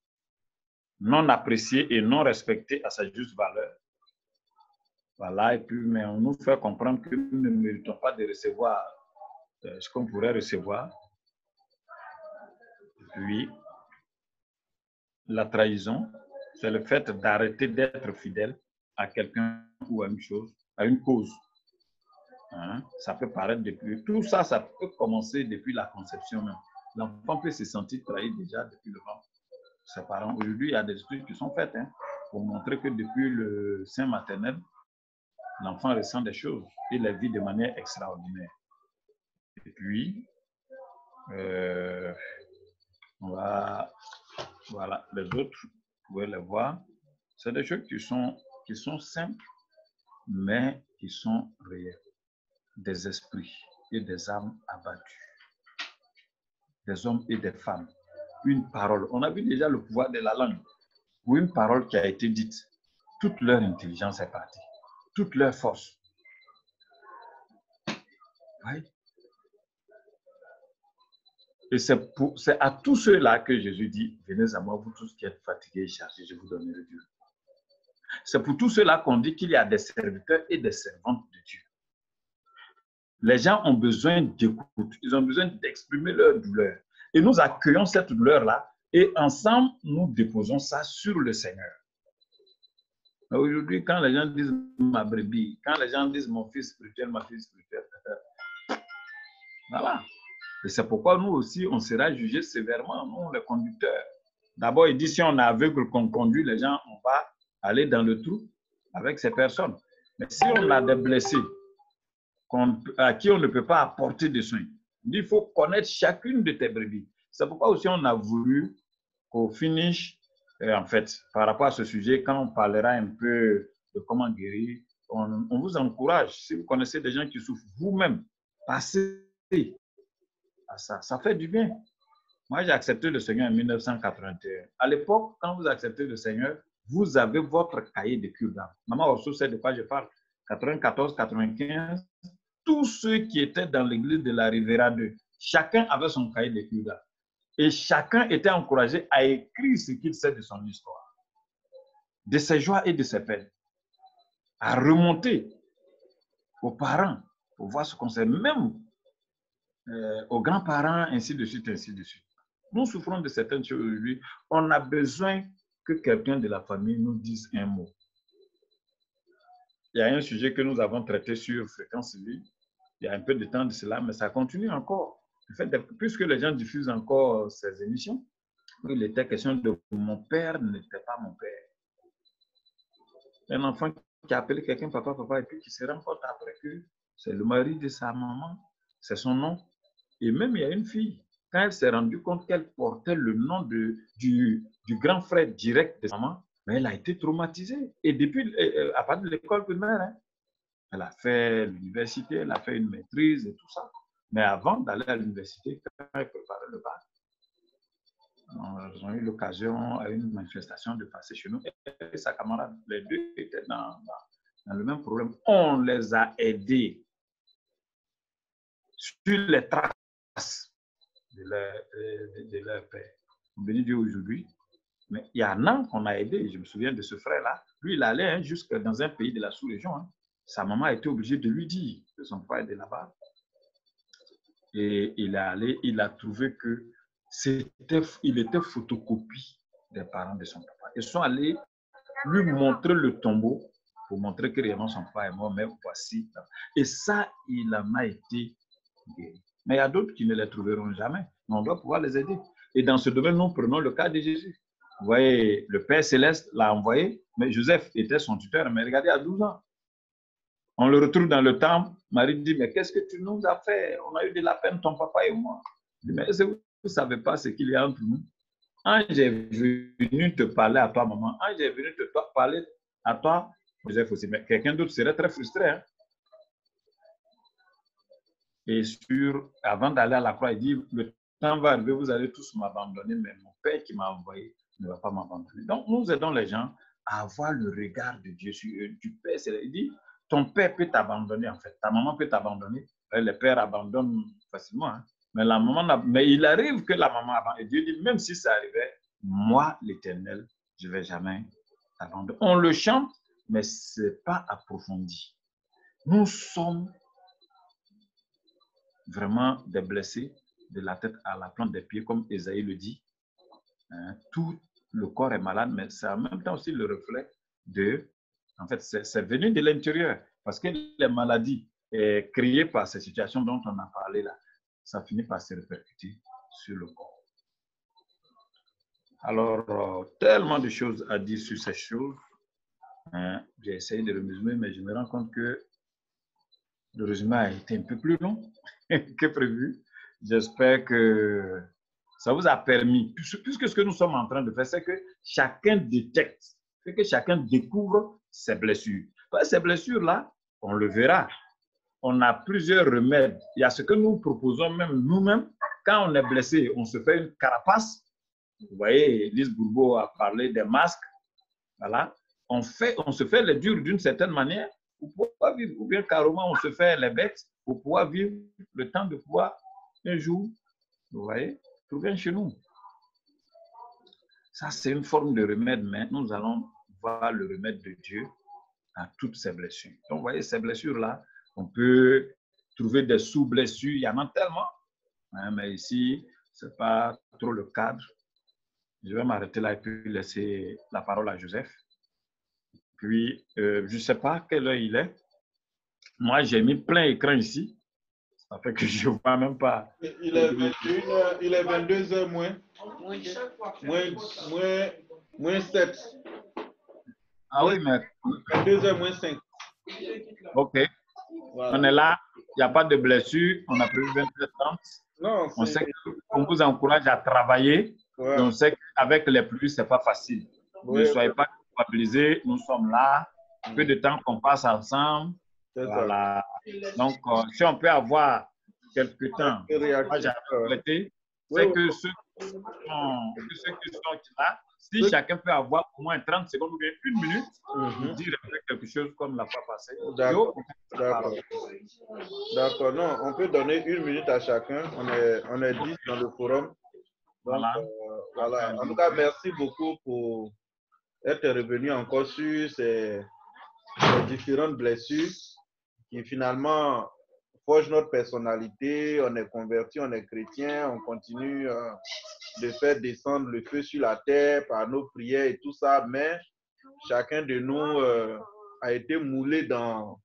non apprécié et non respecté à sa juste valeur. Voilà, et puis, mais on nous fait comprendre que nous ne méritons pas de recevoir ce qu'on pourrait recevoir. Et puis, la trahison, c'est le fait d'arrêter d'être fidèle à quelqu'un ou à une chose, à une cause. Hein? Ça peut paraître depuis... Tout ça, ça peut commencer depuis la conception même. L'enfant peut se sentir trahi déjà depuis le ventre. Ses parents, aujourd'hui, il y a des études qui sont faites pour montrer que depuis le sein maternel, l'enfant ressent des choses. Il les vit de manière extraordinaire. Et puis, voilà, les autres, vous pouvez les voir. C'est des choses qui sont simples, mais qui sont réelles. Des esprits et des âmes abattues. Des hommes et des femmes. Une parole. On a vu déjà le pouvoir de la langue. ou une parole qui a été dite, toute leur intelligence est partie, toute leur force. Oui. Et c'est à tous ceux-là que Jésus dit, venez à moi, vous tous qui êtes fatigués et chargés, je vous donnerai Dieu. C'est pour tous ceux-là qu'on dit qu'il y a des serviteurs et des servantes de Dieu. Les gens ont besoin d'écoute, ils ont besoin d'exprimer leur douleur. Et nous accueillons cette douleur-là et ensemble, nous déposons ça sur le Seigneur. Aujourd'hui, quand les gens disent ma brebis, quand les gens disent mon fils spirituel, ma fille spirituelle, voilà. Et c'est pourquoi nous aussi, on sera jugés sévèrement, nous, les conducteurs. D'abord, il dit, si on est aveugle qu'on conduit, les gens, on va aller dans le trou avec ces personnes. Mais si on a des blessés à qui on ne peut pas apporter de soins, il faut connaître chacune de tes brebis. C'est pourquoi aussi on a voulu qu'au finish, en fait, par rapport à ce sujet, quand on parlera un peu de comment guérir, on vous encourage, si vous connaissez des gens qui souffrent, vous-même, passez à ça. Ça fait du bien. Moi, j'ai accepté le Seigneur en 1981. À l'époque, quand vous acceptez le Seigneur, vous avez votre cahier de cure-dents. Maman Orso sait de quoi je parle. 94, 95, tous ceux qui étaient dans l'église de la Riviera 2, chacun avait son cahier de cure-dents. Et chacun était encouragé à écrire ce qu'il sait de son histoire, de ses joies et de ses peines, à remonter aux parents pour voir ce qu'on sait, même aux grands-parents, ainsi de suite, ainsi de suite. Nous souffrons de certaines choses aujourd'hui. On a besoin que quelqu'un de la famille nous dise un mot. Il y a un sujet que nous avons traité sur Fréquence Vie. Il y a un peu de temps de cela, mais ça continue encore. En fait, puisque les gens diffusent encore ces émissions, il était question de mon père n'était pas mon père. Un enfant qui a appelé quelqu'un papa, papa, et puis qui se rend compte après que c'est le mari de sa maman, c'est son nom. Et même il y a une fille, quand elle s'est rendue compte qu'elle portait le nom du grand frère direct de sa maman, mais elle a été traumatisée. Et depuis, à partir de l'école primaire, hein, elle a fait l'université, elle a fait une maîtrise et tout ça. Mais avant d'aller à l'université, quand elle préparait le bac, ils ont eu l'occasion à une manifestation de passer chez nous. Et sa camarade, les deux étaient dans le même problème. On les a aidés sur les traces de leur père. On bénit Dieu aujourd'hui. Mais il y en a qu'on a aidé. Je me souviens de ce frère-là. Lui, il allait hein, jusque dans un pays de la sous-région. Hein. Sa maman a été obligée de lui dire que son frère était là-bas. Et il est allé, il a trouvé que il était photocopie des parents de son papa. Ils sont allés lui montrer le tombeau pour montrer que réellement son père est mort, mais voici. Et ça, il en a été guéri. Mais il y a d'autres qui ne les trouveront jamais. Mais on doit pouvoir les aider. Et dans ce domaine, nous prenons le cas de Jésus. Vous voyez, le Père Céleste l'a envoyé, mais Joseph était son tuteur. Mais regardez, à 12 ans. On le retrouve dans le temple. Marie dit, mais qu'est-ce que tu nous as fait? On a eu de la peine, ton papa et moi. Il dit, mais est-ce que vous ne savez pas ce qu'il y a entre nous? Ange est venu te parler à toi, maman. Ange est venu te parler à toi, Joseph aussi. Mais quelqu'un d'autre serait très frustré. Hein? Et avant d'aller à la croix, il dit, le temps va arriver, vous allez tous m'abandonner, mais mon Père qui m'a envoyé ne va pas m'abandonner. Donc, nous aidons les gens à avoir le regard de Dieu sur eux. Du Père, il dit, ton père peut t'abandonner, en fait. Ta maman peut t'abandonner. Les pères abandonnent facilement. Hein. Mais la maman, mais il arrive que la maman abandonne. Et Dieu dit, même si ça arrivait, moi, l'Éternel, je ne vais jamais t'abandonner. On le chante, mais ce n'est pas approfondi. Nous sommes vraiment des blessés de la tête à la plante des pieds, comme Ésaïe le dit. Hein, tout le corps est malade, mais c'est en même temps aussi le reflet de... En fait, c'est venu de l'intérieur, parce que les maladies créées par ces situations dont on a parlé là, ça finit par se répercuter sur le corps. Alors, tellement de choses à dire sur ces choses. Hein, j'ai essayé de le résumer, mais je me rends compte que le résumé a été un peu plus long que prévu. J'espère que ça vous a permis, puisque ce que nous sommes en train de faire, c'est que chacun détecte, que chacun découvre ses blessures. Ces blessures-là, on le verra. On a plusieurs remèdes. Il y a ce que nous proposons même nous-mêmes. Quand on est blessé, on se fait une carapace. Vous voyez, Lise Bourbeau a parlé des masques. Voilà. On se fait les durs d'une certaine manière pour pouvoir vivre. Ou bien carrément, on se fait les bêtes pour pouvoir vivre le temps de pouvoir un jour, vous voyez, trouver chez nous. Ça, c'est une forme de remède, mais nous allons voir le remède de Dieu à toutes ces blessures. Donc, vous voyez, ces blessures-là, on peut trouver des sous-blessures, il y en a tellement, hein, mais ici, ce n'est pas trop le cadre. Je vais m'arrêter là et puis laisser la parole à Joseph. Puis, je ne sais pas quelle heure il est. Moi, j'ai mis plein écran ici. Ça fait que je ne vois même pas. Il est 21h, il est 22h moins 7. Ah oui, mais... 22h moins 5. OK. Voilà. On est là, il n'y a pas de blessure. On a prévu 20h30. Non, on sait qu'on vous encourage à travailler. Ouais. On sait qu'avec les pluies, ce n'est pas facile. Ouais. Ne soyez pas culpabilisés. Nous sommes là. Peu de temps qu'on passe ensemble. Voilà. Donc, si on peut avoir quelques temps, moi j'ai complété, c'est que ceux qui sont là, si chacun peut avoir au moins 30 secondes ou bien 1 minute pour dire quelque chose comme la fois passée. D'accord. Non, on peut donner 1 minute à chacun. On est 10 dans le forum. Donc, voilà. En tout cas, merci beaucoup pour être revenu encore sur ces différentes blessures qui finalement forgent notre personnalité. On est converti, on est chrétien, on continue de faire descendre le feu sur la terre par nos prières et tout ça, mais chacun de nous a été moulé dans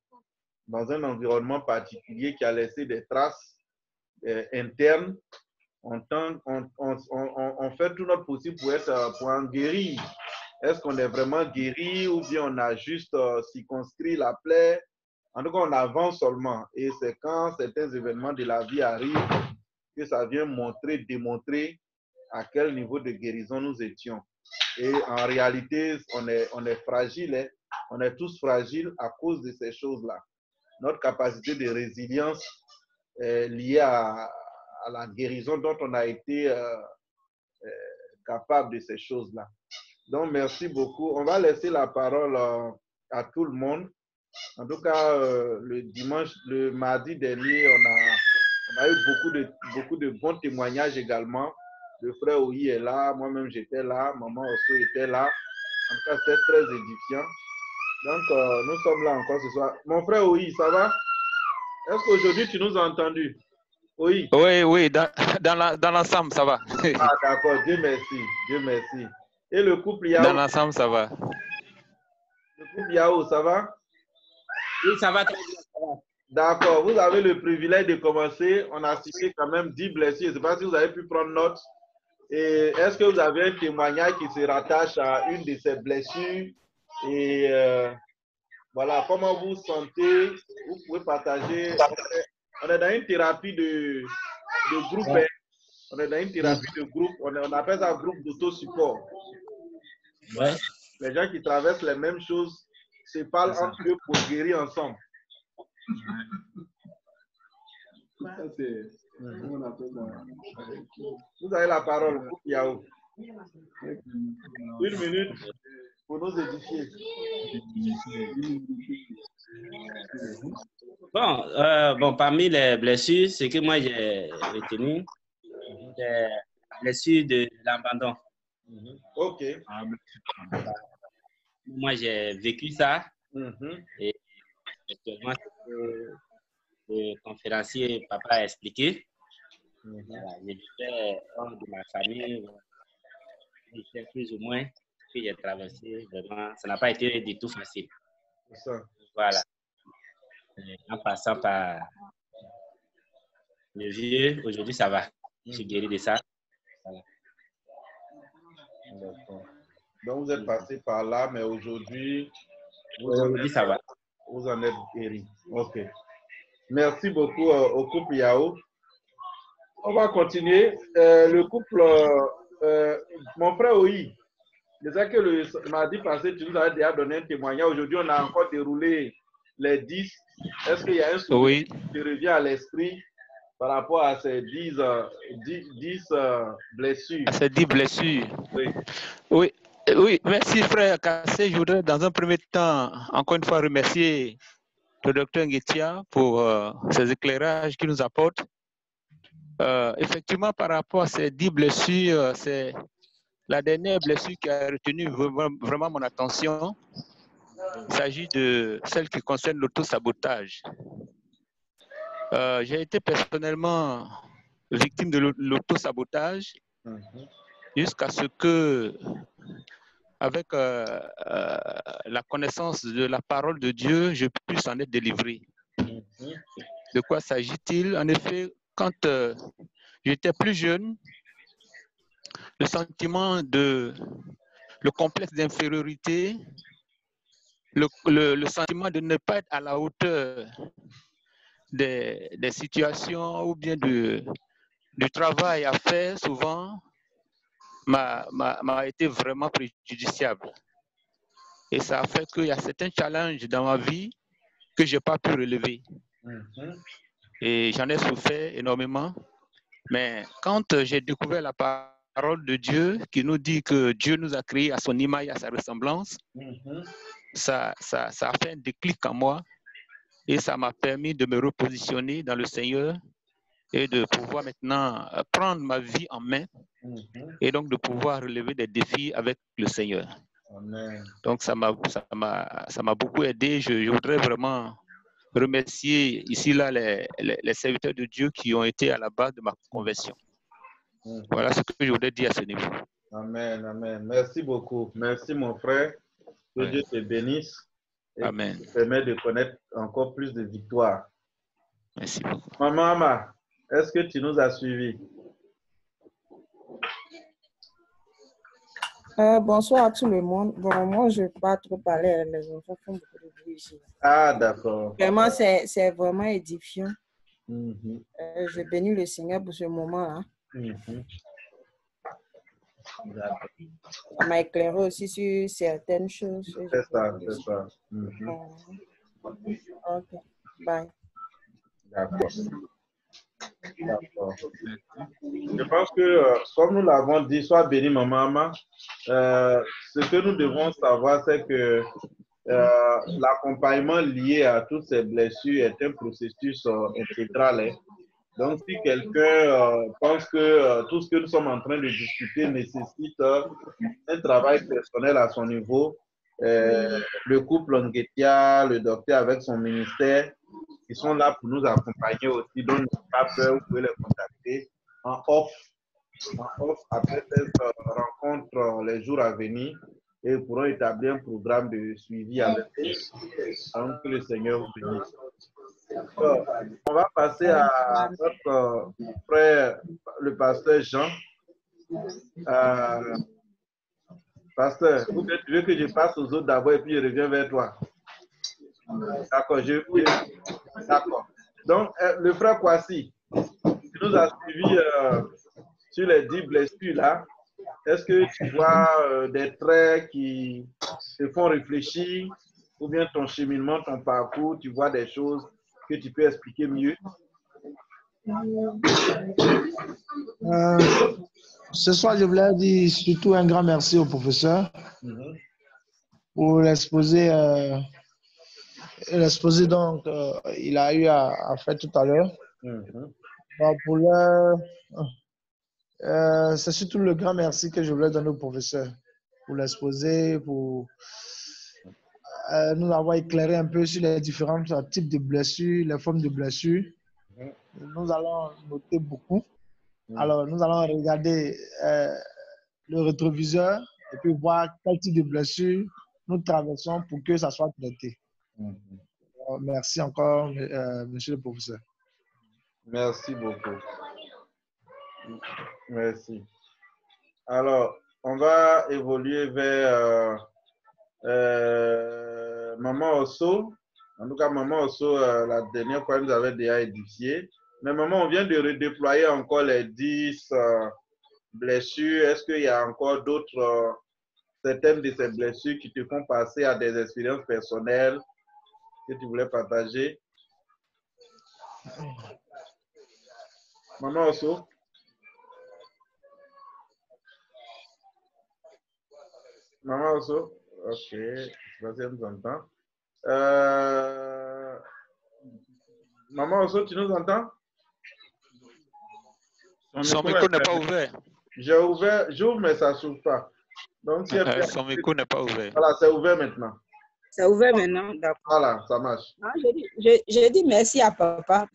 un environnement particulier qui a laissé des traces internes. On fait tout notre possible pour en guérir. Est-ce qu'on est vraiment guéri ou bien on a juste circonscrit la plaie? En tout cas, on avance seulement. Et c'est quand certains événements de la vie arrivent que ça vient démontrer à quel niveau de guérison nous étions. Et en réalité, on est fragile. Hein? On est tous fragiles à cause de ces choses-là. Notre capacité de résilience est liée à la guérison dont on a été capable de ces choses-là. Donc, merci beaucoup. On va laisser la parole à tout le monde. En tout cas, le mardi dernier, on a eu beaucoup de bons témoignages également. Le frère Oyi est là, moi-même j'étais là, maman aussi était là. En tout cas, c'était très édifiant. Donc, nous sommes là encore ce soir. Mon frère Oyi, ça va? Est-ce qu'aujourd'hui tu nous as entendus? Oui. Oui, dans l'ensemble, ça va. Ah, d'accord, Dieu merci, Dieu merci. Et le couple Yao? Dans l'ensemble, ça va. Le couple Yao, ça va? Oui, ça va très bien. D'accord, vous avez le privilège de commencer. On a cité quand même 10 blessures. Je ne sais pas si vous avez pu prendre note. Et est-ce que vous avez un témoignage qui se rattache à une de ces blessures? Et voilà, comment vous vous sentez? Vous pouvez partager. On est dans une thérapie de groupe. Hein? On est dans une thérapie de groupe. On appelle ça groupe d'auto-support. Ouais. Les gens qui traversent les mêmes choses se parlent entre eux pour guérir ensemble. Vous avez la parole, Yao. 1 minute pour nous édifier. Bon, parmi les blessures, ce que moi j'ai retenu, c'est la blessure de l'abandon. Ok. Moi, j'ai vécu ça. Et actuellement, le conférencier papa a expliqué. Voilà, j'ai fait un de ma famille. J'ai plus ou moins que j'ai traversé. Vraiment, ça n'a pas été du tout facile. Ça. Voilà. En passant par le vieux, aujourd'hui ça va. Je suis guéri de ça. Voilà. Donc vous êtes passé par là, mais aujourd'hui, ça va. Vous en êtes guéri. Ok. Merci beaucoup au couple Yao. On va continuer. Le couple, mon frère Oyi, je sais que le mardi passé, tu nous avais déjà donné un témoignage. Aujourd'hui, on a encore déroulé les 10. Est-ce qu'il y a un souvenir qui revient à l'esprit par rapport à ces 10 blessures? À ces 10 blessures. Oui. Oui. Oui, merci frère Kassé. Je voudrais dans un premier temps, encore une fois, remercier le docteur Nguetia pour ses éclairages qu'il nous apporte. Effectivement, par rapport à ces 10 blessures, c'est la dernière blessure qui a retenu vraiment mon attention. Il s'agit de celle qui concerne l'autosabotage. J'ai été personnellement victime de l'autosabotage jusqu'à ce que, avec la connaissance de la parole de Dieu, je puisse en être délivré. De quoi s'agit-il? En effet, quand j'étais plus jeune, le sentiment le complexe d'infériorité, le sentiment de ne pas être à la hauteur des situations ou bien du travail à faire, souvent, m'a été vraiment préjudiciable. Et ça a fait qu'il y a certains challenges dans ma vie que je n'ai pas pu relever. Et j'en ai souffert énormément. Mais quand j'ai découvert la parole de Dieu qui nous dit que Dieu nous a créés à son image et à sa ressemblance, ça a fait un déclic en moi et ça m'a permis de me repositionner dans le Seigneur et de pouvoir maintenant prendre ma vie en main et donc de pouvoir relever des défis avec le Seigneur. Amen. Donc ça m'a beaucoup aidé. Je voudrais vraiment remercier ici là les serviteurs de Dieu qui ont été à la base de ma conversion. Voilà ce que je voudrais dire à ce niveau. Amen, amen. Merci beaucoup. Merci mon frère. Que Oui. Dieu te bénisse et Amen. te permet de connaître encore plus de victoires. Merci beaucoup. Maman Ama, est-ce que tu nous as suivis? Bonsoir à tout le monde. Bon, moi, je ne vais pas trop parler. Les enfants font beaucoup de bruit ici. Ah, d'accord. Vraiment, c'est vraiment édifiant. Je bénis le Seigneur pour ce moment-là. Ça m'a éclairé aussi sur certaines choses. C'est ça, c'est ça. Ok, bye. D'accord. D'accord. Je pense que, comme nous l'avons dit, sois béni, Maman Ama. Ce que nous devons savoir, c'est que l'accompagnement lié à toutes ces blessures est un processus intégral. Hein. Donc, si quelqu'un pense que tout ce que nous sommes en train de discuter nécessite un travail personnel à son niveau, le couple Nguetia, le docteur avec son ministère, ils sont là pour nous accompagner aussi. Donc, n'ayez pas peur, vous pouvez les contacter en off après cette rencontre les jours à venir et ils pourront établir un programme de suivi avec eux. Donc, que le Seigneur vous bénisse. On va passer à notre frère, le pasteur Jean. Pasteur, ou bien tu veux que je passe aux autres d'abord et puis je reviens vers toi? D'accord, d'accord. Donc, le frère Kwasi, tu nous as suivi sur les 10 blessures là. Est-ce que tu vois des traits qui te font réfléchir ou bien ton cheminement, ton parcours, tu vois des choses que tu peux expliquer mieux? Ce soir, je voulais dire surtout un grand merci au professeur pour l'exposé donc il a eu à faire tout à l'heure. C'est surtout le grand merci que je voulais donner au professeur pour l'exposé, pour nous avoir éclairé un peu sur les différents types de blessures, les formes de blessures. Nous allons noter beaucoup. Alors, nous allons regarder le rétroviseur et puis voir quel type de blessure nous traversons pour que ça soit traité. Merci encore, monsieur le professeur. Merci beaucoup. Merci. Alors, on va évoluer vers Maman Osso. En tout cas, Maman Osso, la dernière fois, nous avait déjà édifié. Mais Maman, on vient de redéployer encore les 10 blessures. Est-ce qu'il y a encore d'autres, certaines de ces blessures qui te font passer à des expériences personnelles que tu voulais partager? Maman Osso? Maman Osso? Ok, je sais pas si elle nous entend. Maman Osso, tu nous entends? Son micro n'est pas ouvert. J'ouvre, mais ça ne s'ouvre pas. Donc, si elle Son micro n'est pas ouvert. Voilà, c'est ouvert maintenant. C'est ouvert maintenant, d'accord. Voilà, ça marche. Non, je dis merci à papa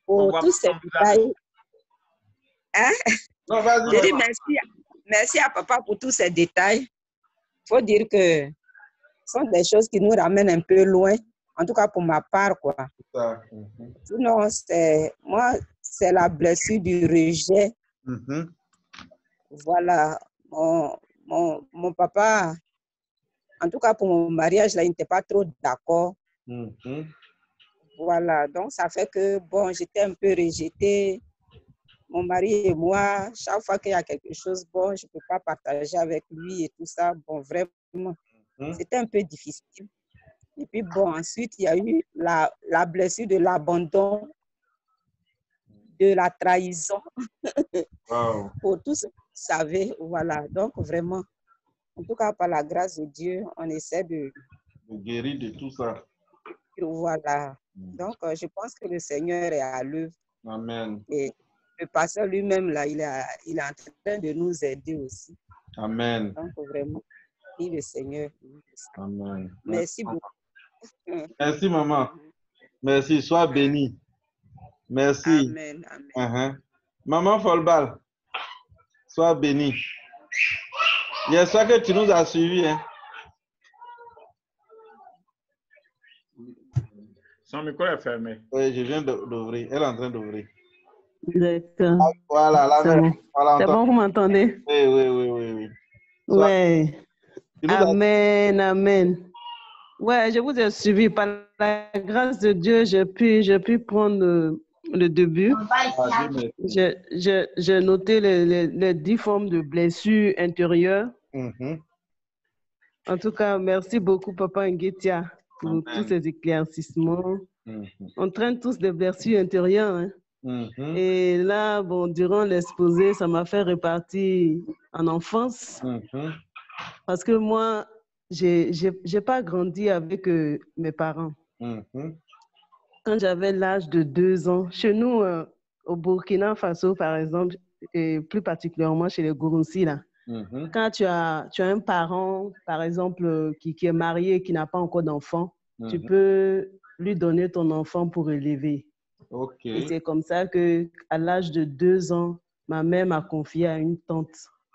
pour tous ces détails. Hein? Non, vas-y. Je dis merci à papa pour tous ces détails. Il faut dire que ce sont des choses qui nous ramènent un peu loin, en tout cas pour ma part, quoi. Ça. Sinon, c'est la blessure du rejet. Voilà, mon papa, en tout cas pour mon mariage, là, il n'était pas trop d'accord. Voilà, donc ça fait que, bon, j'étais un peu rejetée. Mon mari et moi, chaque fois qu'il y a quelque chose, bon, je ne peux pas partager avec lui et tout ça. Bon, vraiment, c'était un peu difficile. Et puis, bon, ensuite, il y a eu la blessure de l'abandon, de la trahison. Wow. Pour tous ceux qui savaient, voilà. Donc, vraiment, en tout cas, par la grâce de Dieu, on essaie de guérir de tout ça. Voilà. Donc, je pense que le Seigneur est à l'œuvre. Amen. Et le pasteur lui-même, là, il est en train de nous aider aussi. Amen. Donc, vraiment, oui, le Seigneur. Amen. Merci beaucoup. Merci, maman. Merci. Sois béni. Merci. Amen. Amen. Maman Folbal, sois béni. J'espère que tu nous as suivis. Hein? Son micro est fermé. Oui, je viens d'ouvrir. Elle est en train d'ouvrir. D'accord. Voilà, là, c'est bon. Voilà, c'est bon, vous m'entendez? Oui. Oui. Amen. Ouais, je vous ai suivi. Par la grâce de Dieu, j'ai pu prendre le début. J'ai noté les 10 formes de blessures intérieures. En tout cas, merci beaucoup, Papa Nguetia, pour tous ces éclaircissements. On traîne tous des blessures intérieures. Hein. Et là, bon, durant l'exposé, ça m'a fait repartir en enfance. Parce que moi, j'ai pas grandi avec mes parents. Quand j'avais l'âge de 2 ans, chez nous, au Burkina Faso, par exemple, et plus particulièrement chez les Gouroussi, là, quand tu as un parent, par exemple, qui est marié et qui n'a pas encore d'enfant, tu peux lui donner ton enfant pour élever. Et c'est comme ça qu'à l'âge de 2 ans, ma mère m'a confié à une tante.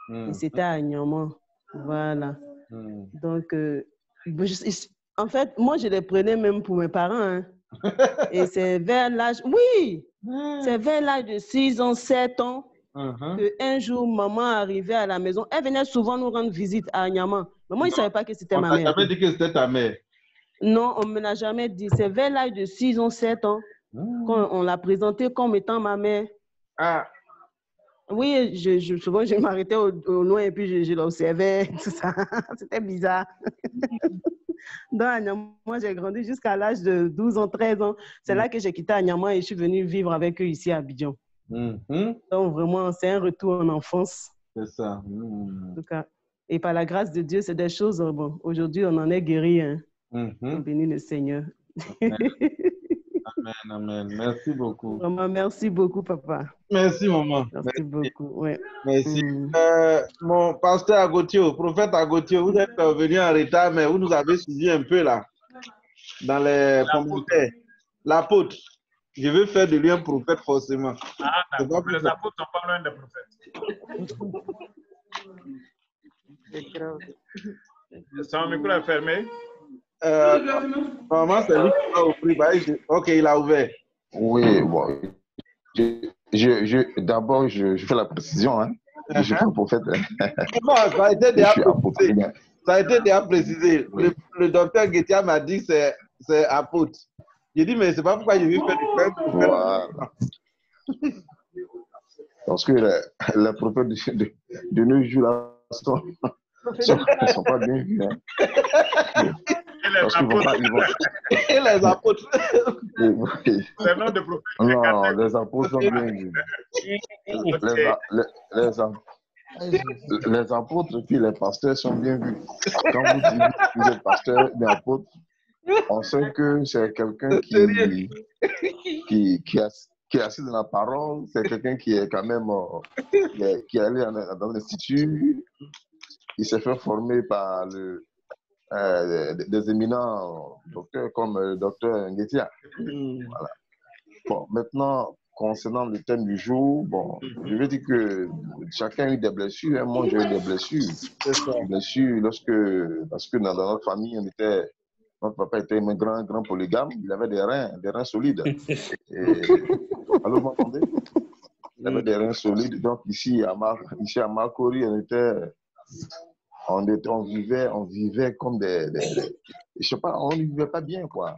Et c'était à Niamey. Voilà. Donc, en fait, moi, je les prenais même pour mes parents. Hein. Et c'est vers l'âge... Oui! C'est vers l'âge de 6 ans, 7 ans, qu'un jour, maman arrivait à la maison. Elle venait souvent nous rendre visite à Niamey. Mais moi, je ne savais pas que c'était ma mère. On t'a jamais dit que c'était ta mère? Non, on ne me l'a jamais dit. C'est vers l'âge de 6 ans, 7 ans qu'on l'a présentée comme étant ma mère. Ah! Oui, souvent, je m'arrêtais au loin et puis je l'observais, tout ça. C'était bizarre. Donc, à Niamey, j'ai grandi jusqu'à l'âge de 12 ans, 13 ans. C'est là que j'ai quitté Niamey et je suis venue vivre avec eux ici à Abidjan. Donc, vraiment, c'est un retour en enfance. C'est ça. En tout cas. Et par la grâce de Dieu, c'est des choses, bon, aujourd'hui, on en est guéri. Hein. On bénit le Seigneur. Amen. Merci beaucoup. Vraiment, merci beaucoup, papa. Merci, maman. Merci beaucoup. Ouais. Merci. Mon pasteur Agotio, prophète Agotio, vous êtes venu en retard, mais vous nous avez suivi un peu là, dans les commentaires. L'apôtre. Je veux faire de lui un prophète forcément. Ah, d'accord. Les apôtres sont pas loin des prophètes. Son micro est fermé. Normalement, c'est lui qui a ouvert. Ok, il a ouvert. Oui, bon. D'abord, je fais la précision. Hein. Je suis pas prophète. Non, ça a été déjà précisé. Ça a été déjà précisé. Oui. Le docteur Guetia m'a dit que c'est apôtre. J'ai dit, mais c'est pas pourquoi je vais faire du prophète. Voilà. Parce que les prophètes de nos jours là sont pas bien vus. Hein. Et les apôtres. C'est nom de prophète. Non, les apôtres sont bien vus. Les apôtres puis les pasteurs sont bien vus. Quand vous dites que vous êtes pasteur et apôtre, on sait que c'est quelqu'un qui est assis dans la parole, c'est quelqu'un qui est quand même qui est allé dans l'institut, il s'est fait former par des éminents docteurs comme le docteur Nguetia. Voilà. Bon, maintenant, concernant le thème du jour, bon, je veux dire que chacun a eu des blessures. Hein. Moi, j'ai eu des blessures. Des blessures parce que dans notre famille, notre papa était un grand polygame. Il avait des reins solides. Allô, vous m'entendez? Il avait des reins solides. Donc, ici à Marcory, on vivait comme je sais pas, on ne vivait pas bien, quoi.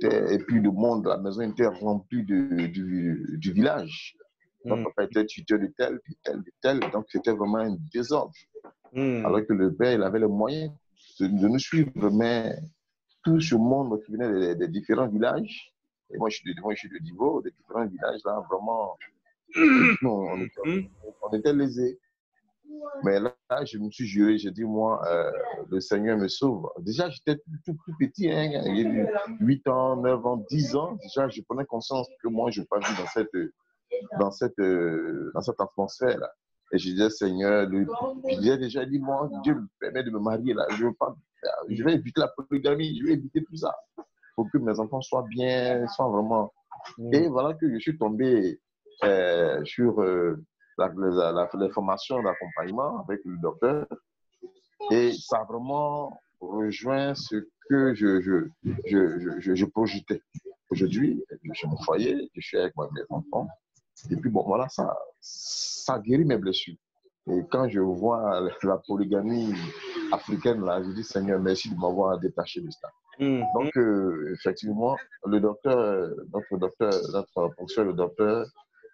Et puis le monde, la maison était remplie du village. Notre papa était tuteur de tel, de tel. Donc, c'était vraiment un désordre. Alors que le père, il avait les moyens de nous suivre. Mais tout ce monde qui venait des différents villages, et moi je suis de Divo, des différents villages, là, vraiment, on était lésés. Mais là, je me suis juré, j'ai dit, moi, le Seigneur me sauve. Déjà, j'étais tout petit, hein, il y a eu 8 ans, 9 ans, 10 ans. Déjà, je prenais conscience que moi, je ne veux pas vivre dans cette atmosphère-là. Et je disais, Seigneur, j'ai déjà dit, moi, Dieu me permet de me marier, là. Je vais éviter la polygamie, je vais éviter tout ça. Pour que mes enfants soient bien, soient vraiment... Et voilà que je suis tombé sur... les formations d'accompagnement avec le docteur, et ça a vraiment rejoint ce que je projetais. Aujourd'hui, je suis mon foyer, je suis avec mes enfants, et puis bon, voilà, ça guérit mes blessures. Et quand je vois la polygamie africaine, là, je dis, Seigneur, merci de m'avoir détaché de ça. Donc, effectivement, notre professeur, le docteur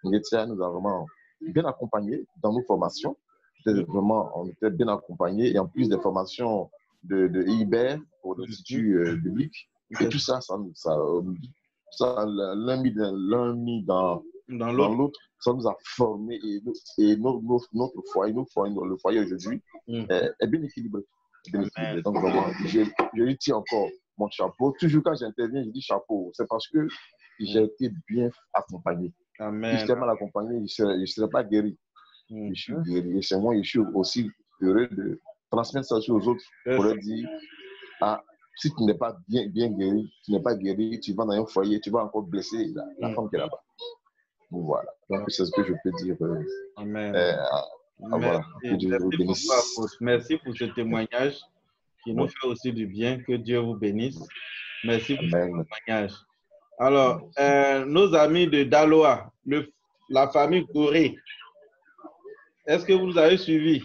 Nguetia, nous a vraiment bien accompagnés dans nos formations. On était bien accompagnés, et en plus des formations de IBER pour l'Institut public. Et tout ça, l'un mis dans l'autre, ça nous a formés, et notre foyer, le foyer aujourd'hui, est bien équilibré. Donc, vraiment, je lui tire encore mon chapeau. Toujours quand j'interviens, je dis chapeau. C'est parce que j'ai été bien accompagné. Amen. Si j'étais mal accompagné, je ne serais pas guéri. Je suis guéri. Et c'est moi, je suis aussi heureux de transmettre ça aux autres pour leur dire, si tu n'es pas bien guéri, tu n'es pas guéri, tu vas dans un foyer, tu vas encore blesser la femme qui est là-bas. Voilà. Donc, c'est ce que je peux dire. Amen. Voilà. Merci pour ce témoignage qui nous fait aussi du bien. Que Dieu vous bénisse. Merci pour ce témoignage. Alors, nos amis de Daloa, la famille Goré, est-ce que vous avez suivi?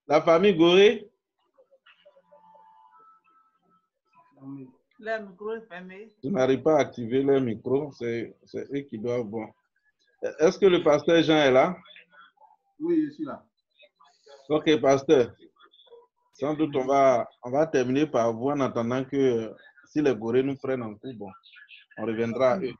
La famille Goré? Le micro est fermé. Je n'arrive pas à activer leur micro, c'est eux qui doivent. Bon. Est-ce que le pasteur Jean est là? Oui, je suis là. Ok, pasteur. Sans doute, on va terminer par vous en attendant que si les Gorées nous prennent en coup, bon, on reviendra à eux.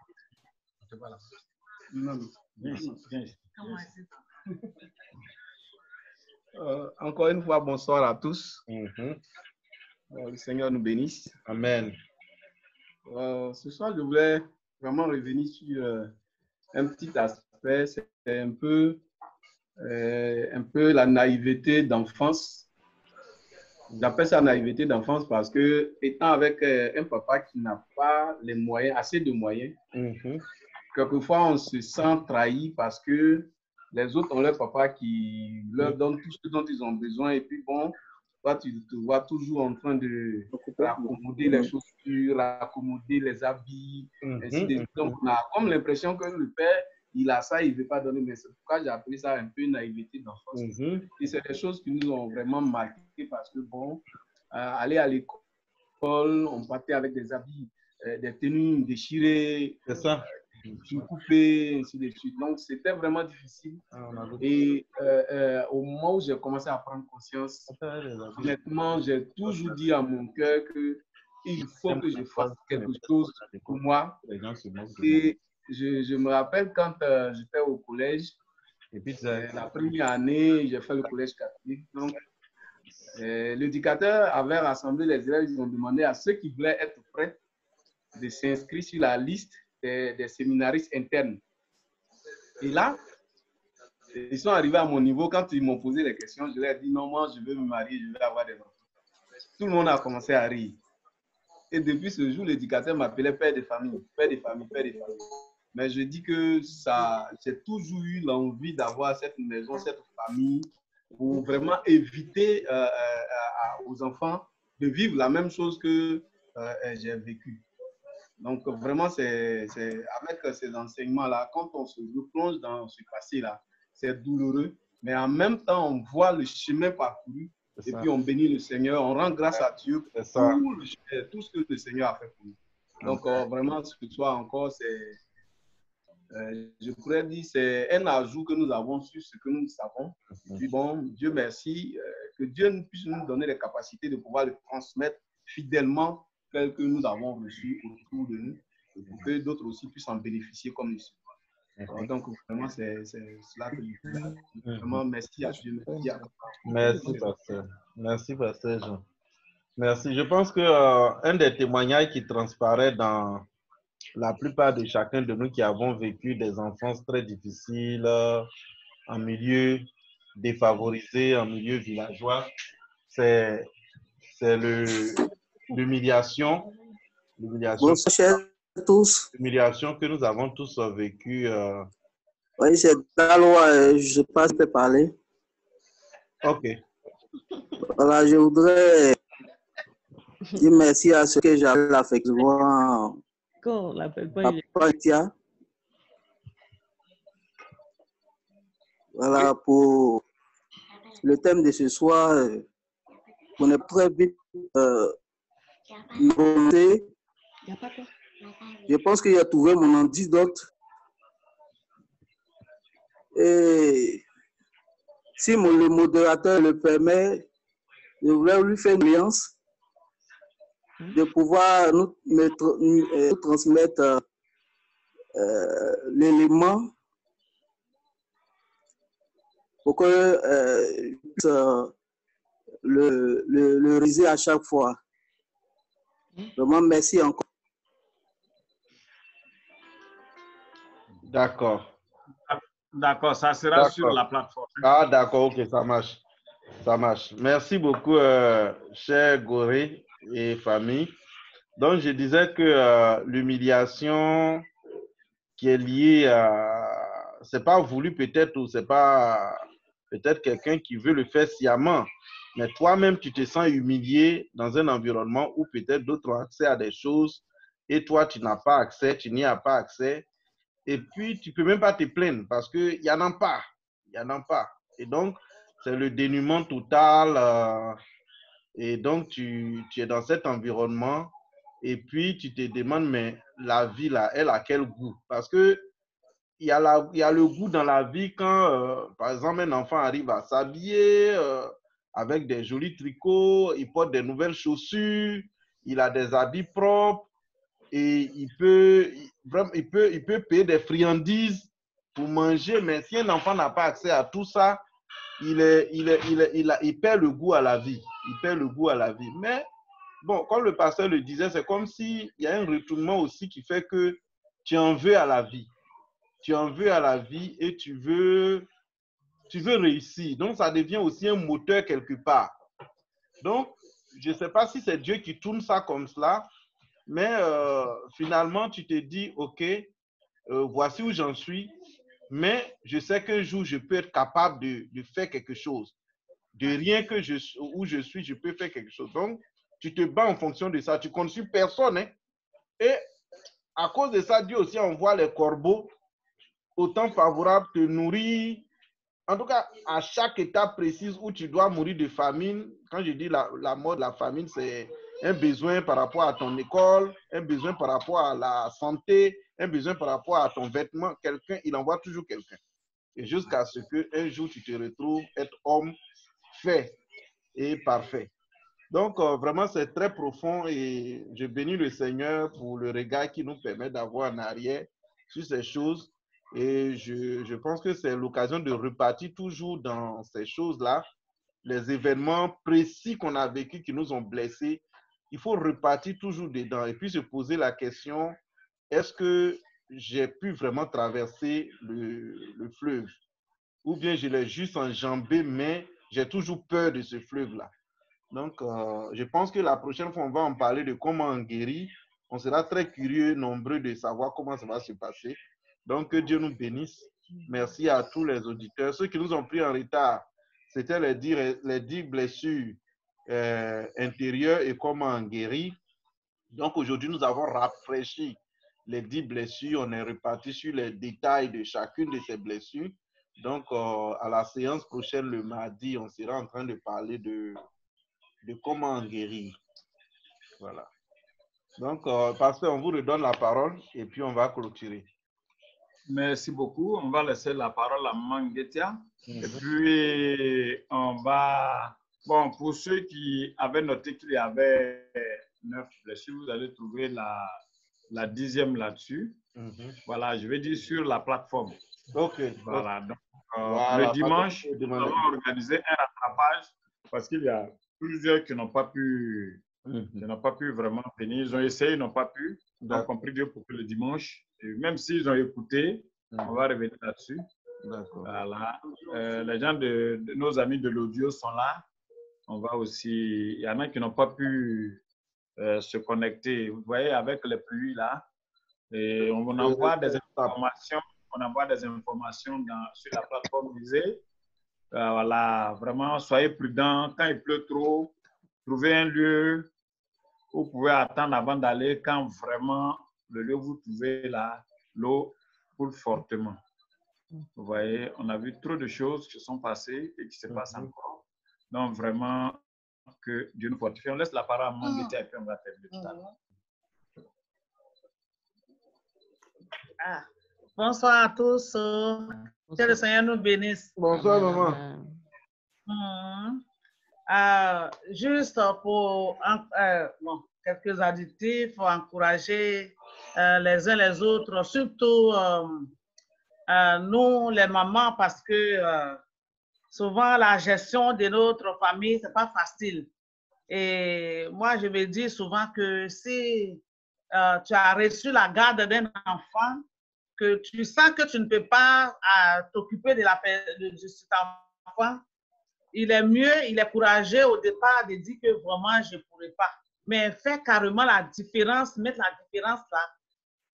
Encore une fois, bonsoir à tous. Le Seigneur nous bénisse. Amen. Ce soir, je voulais vraiment revenir sur un petit aspect, c'est un peu la naïveté d'enfance. J'appelle ça naïveté d'enfance parce que, étant avec un papa qui n'a pas les moyens, assez de moyens, quelquefois on se sent trahi parce que les autres ont leur papa qui leur donne tout ce dont ils ont besoin, et puis bon, toi tu te vois toujours en train de raccommoder les chaussures, raccommoder les habits, ainsi de suite. Donc on a comme l'impression que le père, il a ça, il ne veut pas donner, mais c'est pourquoi j'ai appelé ça un peu naïveté d'enfance. Et c'est des choses qui nous ont vraiment marqué parce que, bon, aller à l'école, on partait avec des habits, des tenues déchirées, coupées, ainsi de suite. Donc, c'était vraiment difficile. Et au moment où j'ai commencé à prendre conscience, honnêtement, j'ai toujours dit à mon cœur qu'il faut que je fasse quelque chose pour moi. Et je me rappelle quand j'étais au collège, et puis la première année, j'ai fait le collège catholique. Donc, l'éducateur avait rassemblé les élèves, ils ont demandé à ceux qui voulaient être prêts de s'inscrire sur la liste des séminaristes internes. Et là, ils sont arrivés à mon niveau. Quand ils m'ont posé les questions, je leur ai dit non, moi je veux me marier, je veux avoir des enfants. Tout le monde a commencé à rire. Et depuis ce jour, l'éducateur m'appelait père de famille, père de famille, père de famille. Mais je dis que j'ai toujours eu l'envie d'avoir cette maison, cette famille, pour vraiment éviter aux enfants de vivre la même chose que j'ai vécu. Donc, vraiment, c'est avec ces enseignements-là, quand on se replonge dans ce passé-là, c'est douloureux, mais en même temps, on voit le chemin parcouru et puis on bénit le Seigneur, on rend grâce à Dieu pour tout ce que le Seigneur a fait pour nous. Donc, vraiment, ce soir encore, je pourrais dire, c'est un ajout que nous avons sur ce que nous savons. Et puis bon, Dieu merci, que Dieu puisse nous donner les capacités de pouvoir le transmettre fidèlement tel que nous avons reçu autour de nous, pour que d'autres aussi puissent en bénéficier comme nous. Donc vraiment, c'est cela que je dis. Vraiment, merci à Dieu. Merci, pasteur. Merci, pasteur Jean. Merci. Je pense qu'un des témoignages qui transparaît dans la plupart de chacun de nous qui avons vécu des enfances très difficiles en milieu défavorisé, en milieu villageois, c'est l'humiliation. Bonsoir à tous. L'humiliation que nous avons tous vécue. Oui, c'est Dalois, je ne sais pas si je peux parler. Ok. Voilà, je voudrais dire merci à ceux que j'appelle affectivement Papa Ngetia. Voilà, pour le thème de ce soir, on est très vite monté. Je pense qu'il a trouvé mon antidote. Et si le modérateur le permet, je voudrais lui faire une alliance de pouvoir nous transmettre l'élément pour que puisse le réaliser à chaque fois. Vraiment, merci encore. D'accord. D'accord, ça sera sur la plateforme. Ah, d'accord, ok, ça marche. Ça marche. Merci beaucoup, cher Goré et famille. Donc, je disais que l'humiliation qui est liée à... C'est pas voulu peut-être, ou c'est pas peut-être quelqu'un qui veut le faire sciemment, mais toi-même, tu te sens humilié dans un environnement où peut-être d'autres ont accès à des choses et toi, tu n'as pas accès, tu n'y as pas accès. Et puis, tu ne peux même pas te plaindre parce qu'il n'y en a pas. Il n'y en a pas. Et donc, c'est le dénuement total. Et donc, tu es dans cet environnement et puis tu te demandes, mais la vie, là, elle a quel goût? Parce que il y a le goût dans la vie quand, par exemple, un enfant arrive à s'habiller avec des jolis tricots, il porte des nouvelles chaussures, il a des habits propres et il peut payer des friandises pour manger. Mais si un enfant n'a pas accès à tout ça, il perd le goût à la vie. Il perd le goût à la vie. Mais bon, comme le pasteur le disait, c'est comme s'il y a un retournement aussi qui fait que tu en veux à la vie. Tu en veux à la vie et tu veux réussir. Donc, ça devient aussi un moteur quelque part. Donc, je ne sais pas si c'est Dieu qui tourne ça comme cela, mais finalement, tu te dis, OK, voici où j'en suis, mais je sais qu'un jour, je peux être capable de faire quelque chose. De rien où je suis, je peux faire quelque chose. Donc, tu te bats en fonction de ça. Tu ne comptes sur personne. Hein? Et à cause de ça, Dieu aussi envoie les corbeaux autant favorable te nourrir. En tout cas, à chaque étape précise où tu dois mourir de famine, quand je dis la mort de la famine, c'est un besoin par rapport à ton école, un besoin par rapport à la santé, un besoin par rapport à ton vêtement. Quelqu'un, il envoie toujours quelqu'un. Et jusqu'à ce qu'un jour, tu te retrouves être homme fait et parfait. Donc, vraiment, c'est très profond et je bénis le Seigneur pour le regard qu'il nous permet d'avoir en arrière sur ces choses. Et je pense que c'est l'occasion de repartir toujours dans ces choses-là. Les événements précis qu'on a vécus qui nous ont blessés, il faut repartir toujours dedans et puis se poser la question, est-ce que j'ai pu vraiment traverser le fleuve? Ou bien je l'ai juste enjambé, mais j'ai toujours peur de ce fleuve-là. Donc, je pense que la prochaine fois, on va en parler de comment en guérir. On sera très curieux, nombreux de savoir comment ça va se passer. Donc, que Dieu nous bénisse. Merci à tous les auditeurs. Ceux qui nous ont pris en retard, c'était les 10 blessures intérieures et comment en guérir. Donc, aujourd'hui, nous avons rafraîchi les 10 blessures. On est reparti sur les détails de chacune de ces blessures. Donc, à la séance prochaine, le mardi, on sera en train de parler de comment en guérir. Voilà. Donc, pasteur, on vous redonne la parole et puis on va clôturer. Merci beaucoup. On va laisser la parole à Mangetia. Et puis, on va... Bon, pour ceux qui avaient noté qu'il y avait 9 blessures, vous allez trouver la 10e là-dessus. Voilà, je vais dire sur la plateforme. OK. Voilà. Donc, voilà, le dimanche, nous allons organiser un rattrapage parce qu'il y a plusieurs qui n'ont pas pu... Ils n'ont pas pu vraiment venir. Ils ont essayé, ils n'ont pas pu. Donc, on prie Dieu pour que le dimanche, et même s'ils ont écouté, on va revenir là-dessus. Voilà. Les gens de nos amis de l'audio sont là. On va aussi... Il y en a qui n'ont pas pu se connecter. Vous voyez, avec les pluies là, et on envoie des informations. On envoie des informations sur la plateforme visée. Voilà. Vraiment, soyez prudents. Quand il pleut trop, trouvez un lieu où vous pouvez attendre avant d'aller quand vraiment le lieu où vous trouvez là, l'eau coule fortement. Vous voyez, on a vu trop de choses qui sont passées et qui se passent encore. Donc vraiment, que Dieu nous fortifie. On laisse la parole à Mangetia et puis on va terminer tout à l'heure. Bonsoir à tous. Que le Seigneur nous bénisse. Bonsoir, maman. Juste pour quelques additifs, pour encourager les uns les autres, surtout nous, les mamans, parce que souvent la gestion de notre famille, ce n'est pas facile. Et moi, je me dis souvent que si tu as reçu la garde d'un enfant, que tu sens que tu ne peux pas t'occuper de cet enfant, il est mieux, il est courageux au départ de dire que vraiment, je ne pourrais pas. Mais faire carrément la différence, mettre la différence là,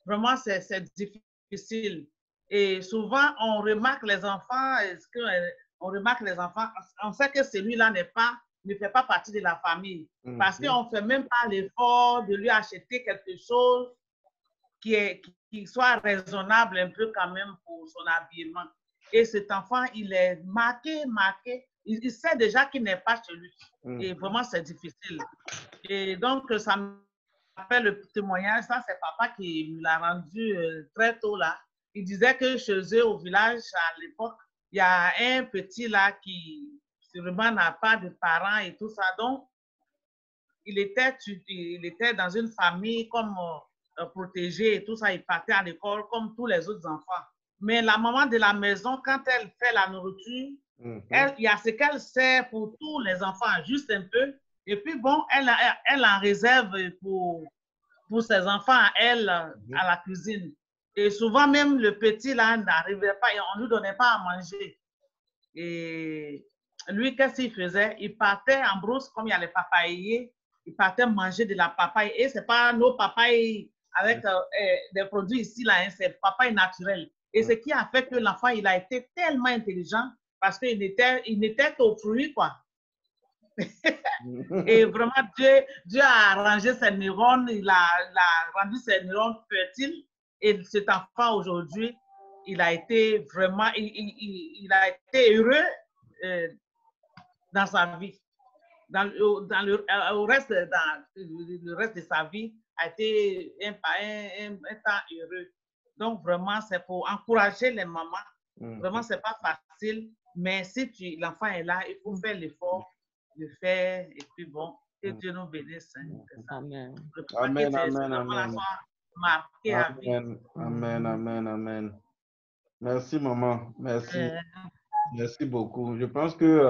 vraiment, c'est difficile. Et souvent, on remarque les enfants, on sait que celui-là ne fait pas partie de la famille. Parce qu'on ne fait même pas l'effort de lui acheter quelque chose qui soit raisonnable un peu quand même pour son habillement. Et cet enfant, il est marqué. Il sait déjà qu'il n'est pas chez lui. Et vraiment, c'est difficile. Et donc, ça me rappelle le témoignage. Ça, c'est papa qui me l'a rendu très tôt là. Il disait que chez eux, au village, à l'époque, il y a un petit là qui, sûrement, n'a pas de parents et tout ça. Donc, il était dans une famille comme protégée et tout ça. Il partait à l'école comme tous les autres enfants. Mais la maman de la maison, quand elle fait la nourriture, il y a ce qu'elle sert pour tous les enfants, juste un peu. Et puis, bon, elle en réserve pour ses enfants à elle, à la cuisine. Et souvent, même le petit, là, n'arrivait pas, et on ne lui donnait pas à manger. Et lui, qu'est-ce qu'il faisait? Il partait en brousse, comme il y a les papayers, il partait manger de la papaye. Et ce n'est pas nos papayes avec des produits ici, là, hein, c'est papaye naturel. Et ce qui a fait que l'enfant, il a été tellement intelligent parce qu'il n'était qu'au fruit, quoi. Et vraiment, Dieu a arrangé ses neurones, il a rendu ses neurones fertiles. Et cet enfant, aujourd'hui, il a été vraiment, il a été heureux dans sa vie. Le reste de sa vie a été un temps heureux. Donc, vraiment, c'est pour encourager les mamans. Vraiment, ce n'est pas facile. Mais si l'enfant est là, il faut faire l'effort de faire. Et puis, bon, que Dieu nous bénisse. Hein, Amen, amen, amen. marqué à vie. Amen, amen, amen, amen. Merci, maman. Merci. Merci beaucoup. Je pense que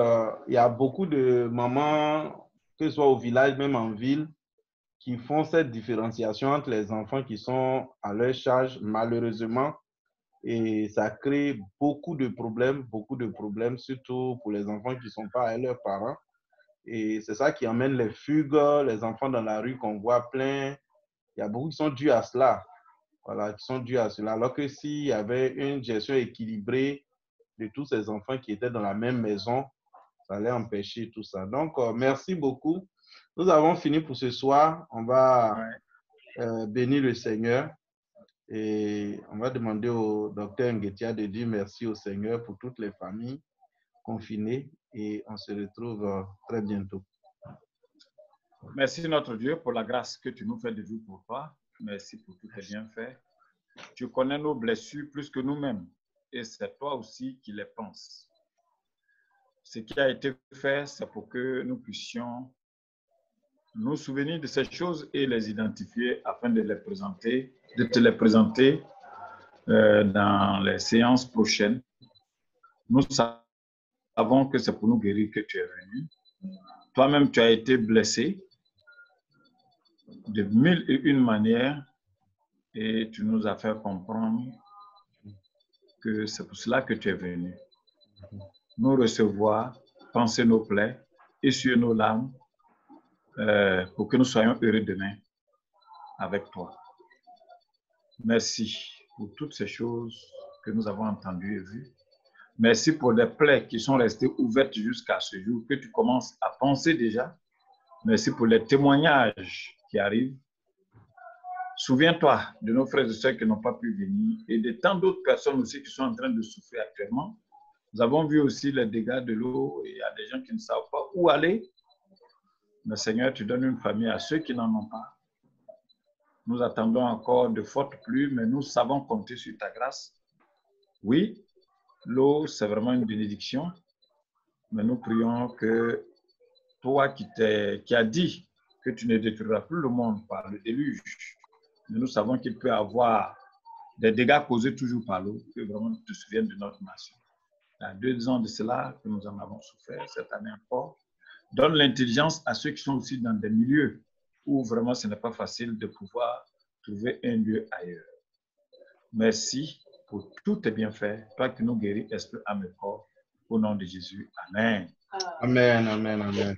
il y a beaucoup de mamans, que ce soit au village, même en ville, qui font cette différenciation entre les enfants qui sont à leur charge, malheureusement. Et ça crée beaucoup de problèmes, surtout pour les enfants qui ne sont pas à leurs parents. Et c'est ça qui emmène les fugues, les enfants dans la rue qu'on voit plein. Il y a beaucoup qui sont dus à cela. Voilà, qui sont dus à cela. Alors que s'il y avait une gestion équilibrée de tous ces enfants qui étaient dans la même maison, ça allait empêcher tout ça. Donc, merci beaucoup. Nous avons fini pour ce soir. On va bénir le Seigneur et on va demander au docteur Nguetia de dire merci au Seigneur pour toutes les familles confinées et on se retrouve très bientôt. Merci notre Dieu pour la grâce que tu nous fais de vivre pour toi. Merci pour tous tes bienfaits. Tu connais nos blessures plus que nous-mêmes et c'est toi aussi qui les penses. Ce qui a été fait, c'est pour que nous puissions nous souvenir de ces choses et les identifier afin de te les présenter dans les séances prochaines. Nous savons que c'est pour nous guérir que tu es venu. Toi-même, tu as été blessé de 1001 manières et tu nous as fait comprendre que c'est pour cela que tu es venu. Nous recevoir, penser nos plaies, essuyer nos larmes pour que nous soyons heureux demain avec toi. Merci pour toutes ces choses que nous avons entendues et vues. Merci pour les plaies qui sont restées ouvertes jusqu'à ce jour, que tu commences à penser déjà. Merci pour les témoignages qui arrivent. Souviens-toi de nos frères et sœurs qui n'ont pas pu venir et de tant d'autres personnes aussi qui sont en train de souffrir actuellement. Nous avons vu aussi les dégâts de l'eau et il y a des gens qui ne savent pas où aller. Mais Seigneur, tu donnes une famille à ceux qui n'en ont pas. Nous attendons encore de fortes pluies, mais nous savons compter sur ta grâce. Oui, l'eau, c'est vraiment une bénédiction, mais nous prions que toi qui as dit que tu ne détruiras plus le monde par le déluge, mais nous savons qu'il peut y avoir des dégâts causés toujours par l'eau, que vraiment tu te souviennes de notre nation. Il y a 2 ans de cela que nous en avons souffert, cette année encore. Donne l'intelligence à ceux qui sont aussi dans des milieux où vraiment ce n'est pas facile de pouvoir trouver un lieu ailleurs. Merci pour tous tes bienfaits, toi qui nous guéris, esprit, âme et corps, au nom de Jésus. Amen. Amen, amen, amen.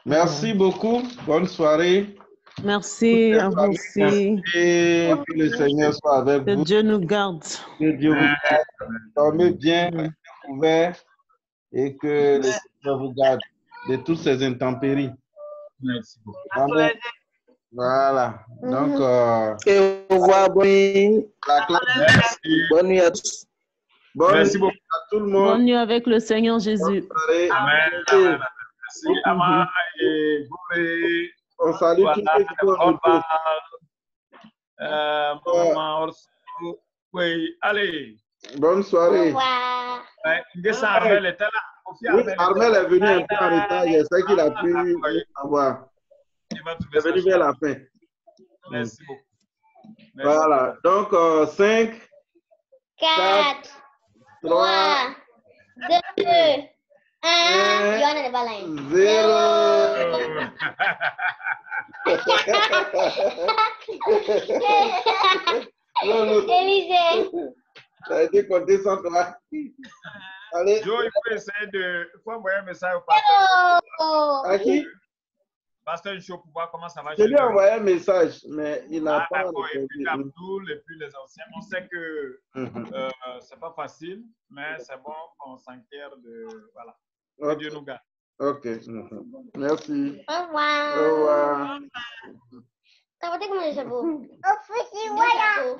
Merci beaucoup. Bonne soirée. Merci à vous aussi. Et que le Seigneur soit avec vous. Que Dieu nous garde. Que Dieu vous garde. Dormez bien, ouvert, et que le Seigneur vous garde de toutes ces intempéries. Merci beaucoup. Amen. Voilà. Donc, et au revoir, bonne nuit. Bonne nuit à tous. Merci beaucoup à tout le monde. Bonne nuit avec le Seigneur Jésus. Amen. Merci, Ama et Gouré. On salue tous ceux qui sont en retour. Oui, allez. Bonne soirée. Armel était là. Oui, Armel est venu un peu en retard. Je sais qu'il a pu avoir. Il est venu vers la fin. Merci beaucoup. Voilà. Donc, 5, 4, 3, 2, 1. 0. Élisée. Ça a été compté sans toi. Allez. Joe, il faut essayer de. Il faut envoyer un message au pasteur. À qui? Pasteur Joe, pour voir comment ça va. Je lui ai envoyé un message, mais il n'a pas. Et puis Abdoul, et puis les anciens. On sait que c'est pas facile, mais c'est bon qu'on s'enquiert de. Voilà. Que Dieu nous garde. Ok. Merci. Au revoir. Au revoir. T'as voté comment les chapeaux? Au fusil, voilà.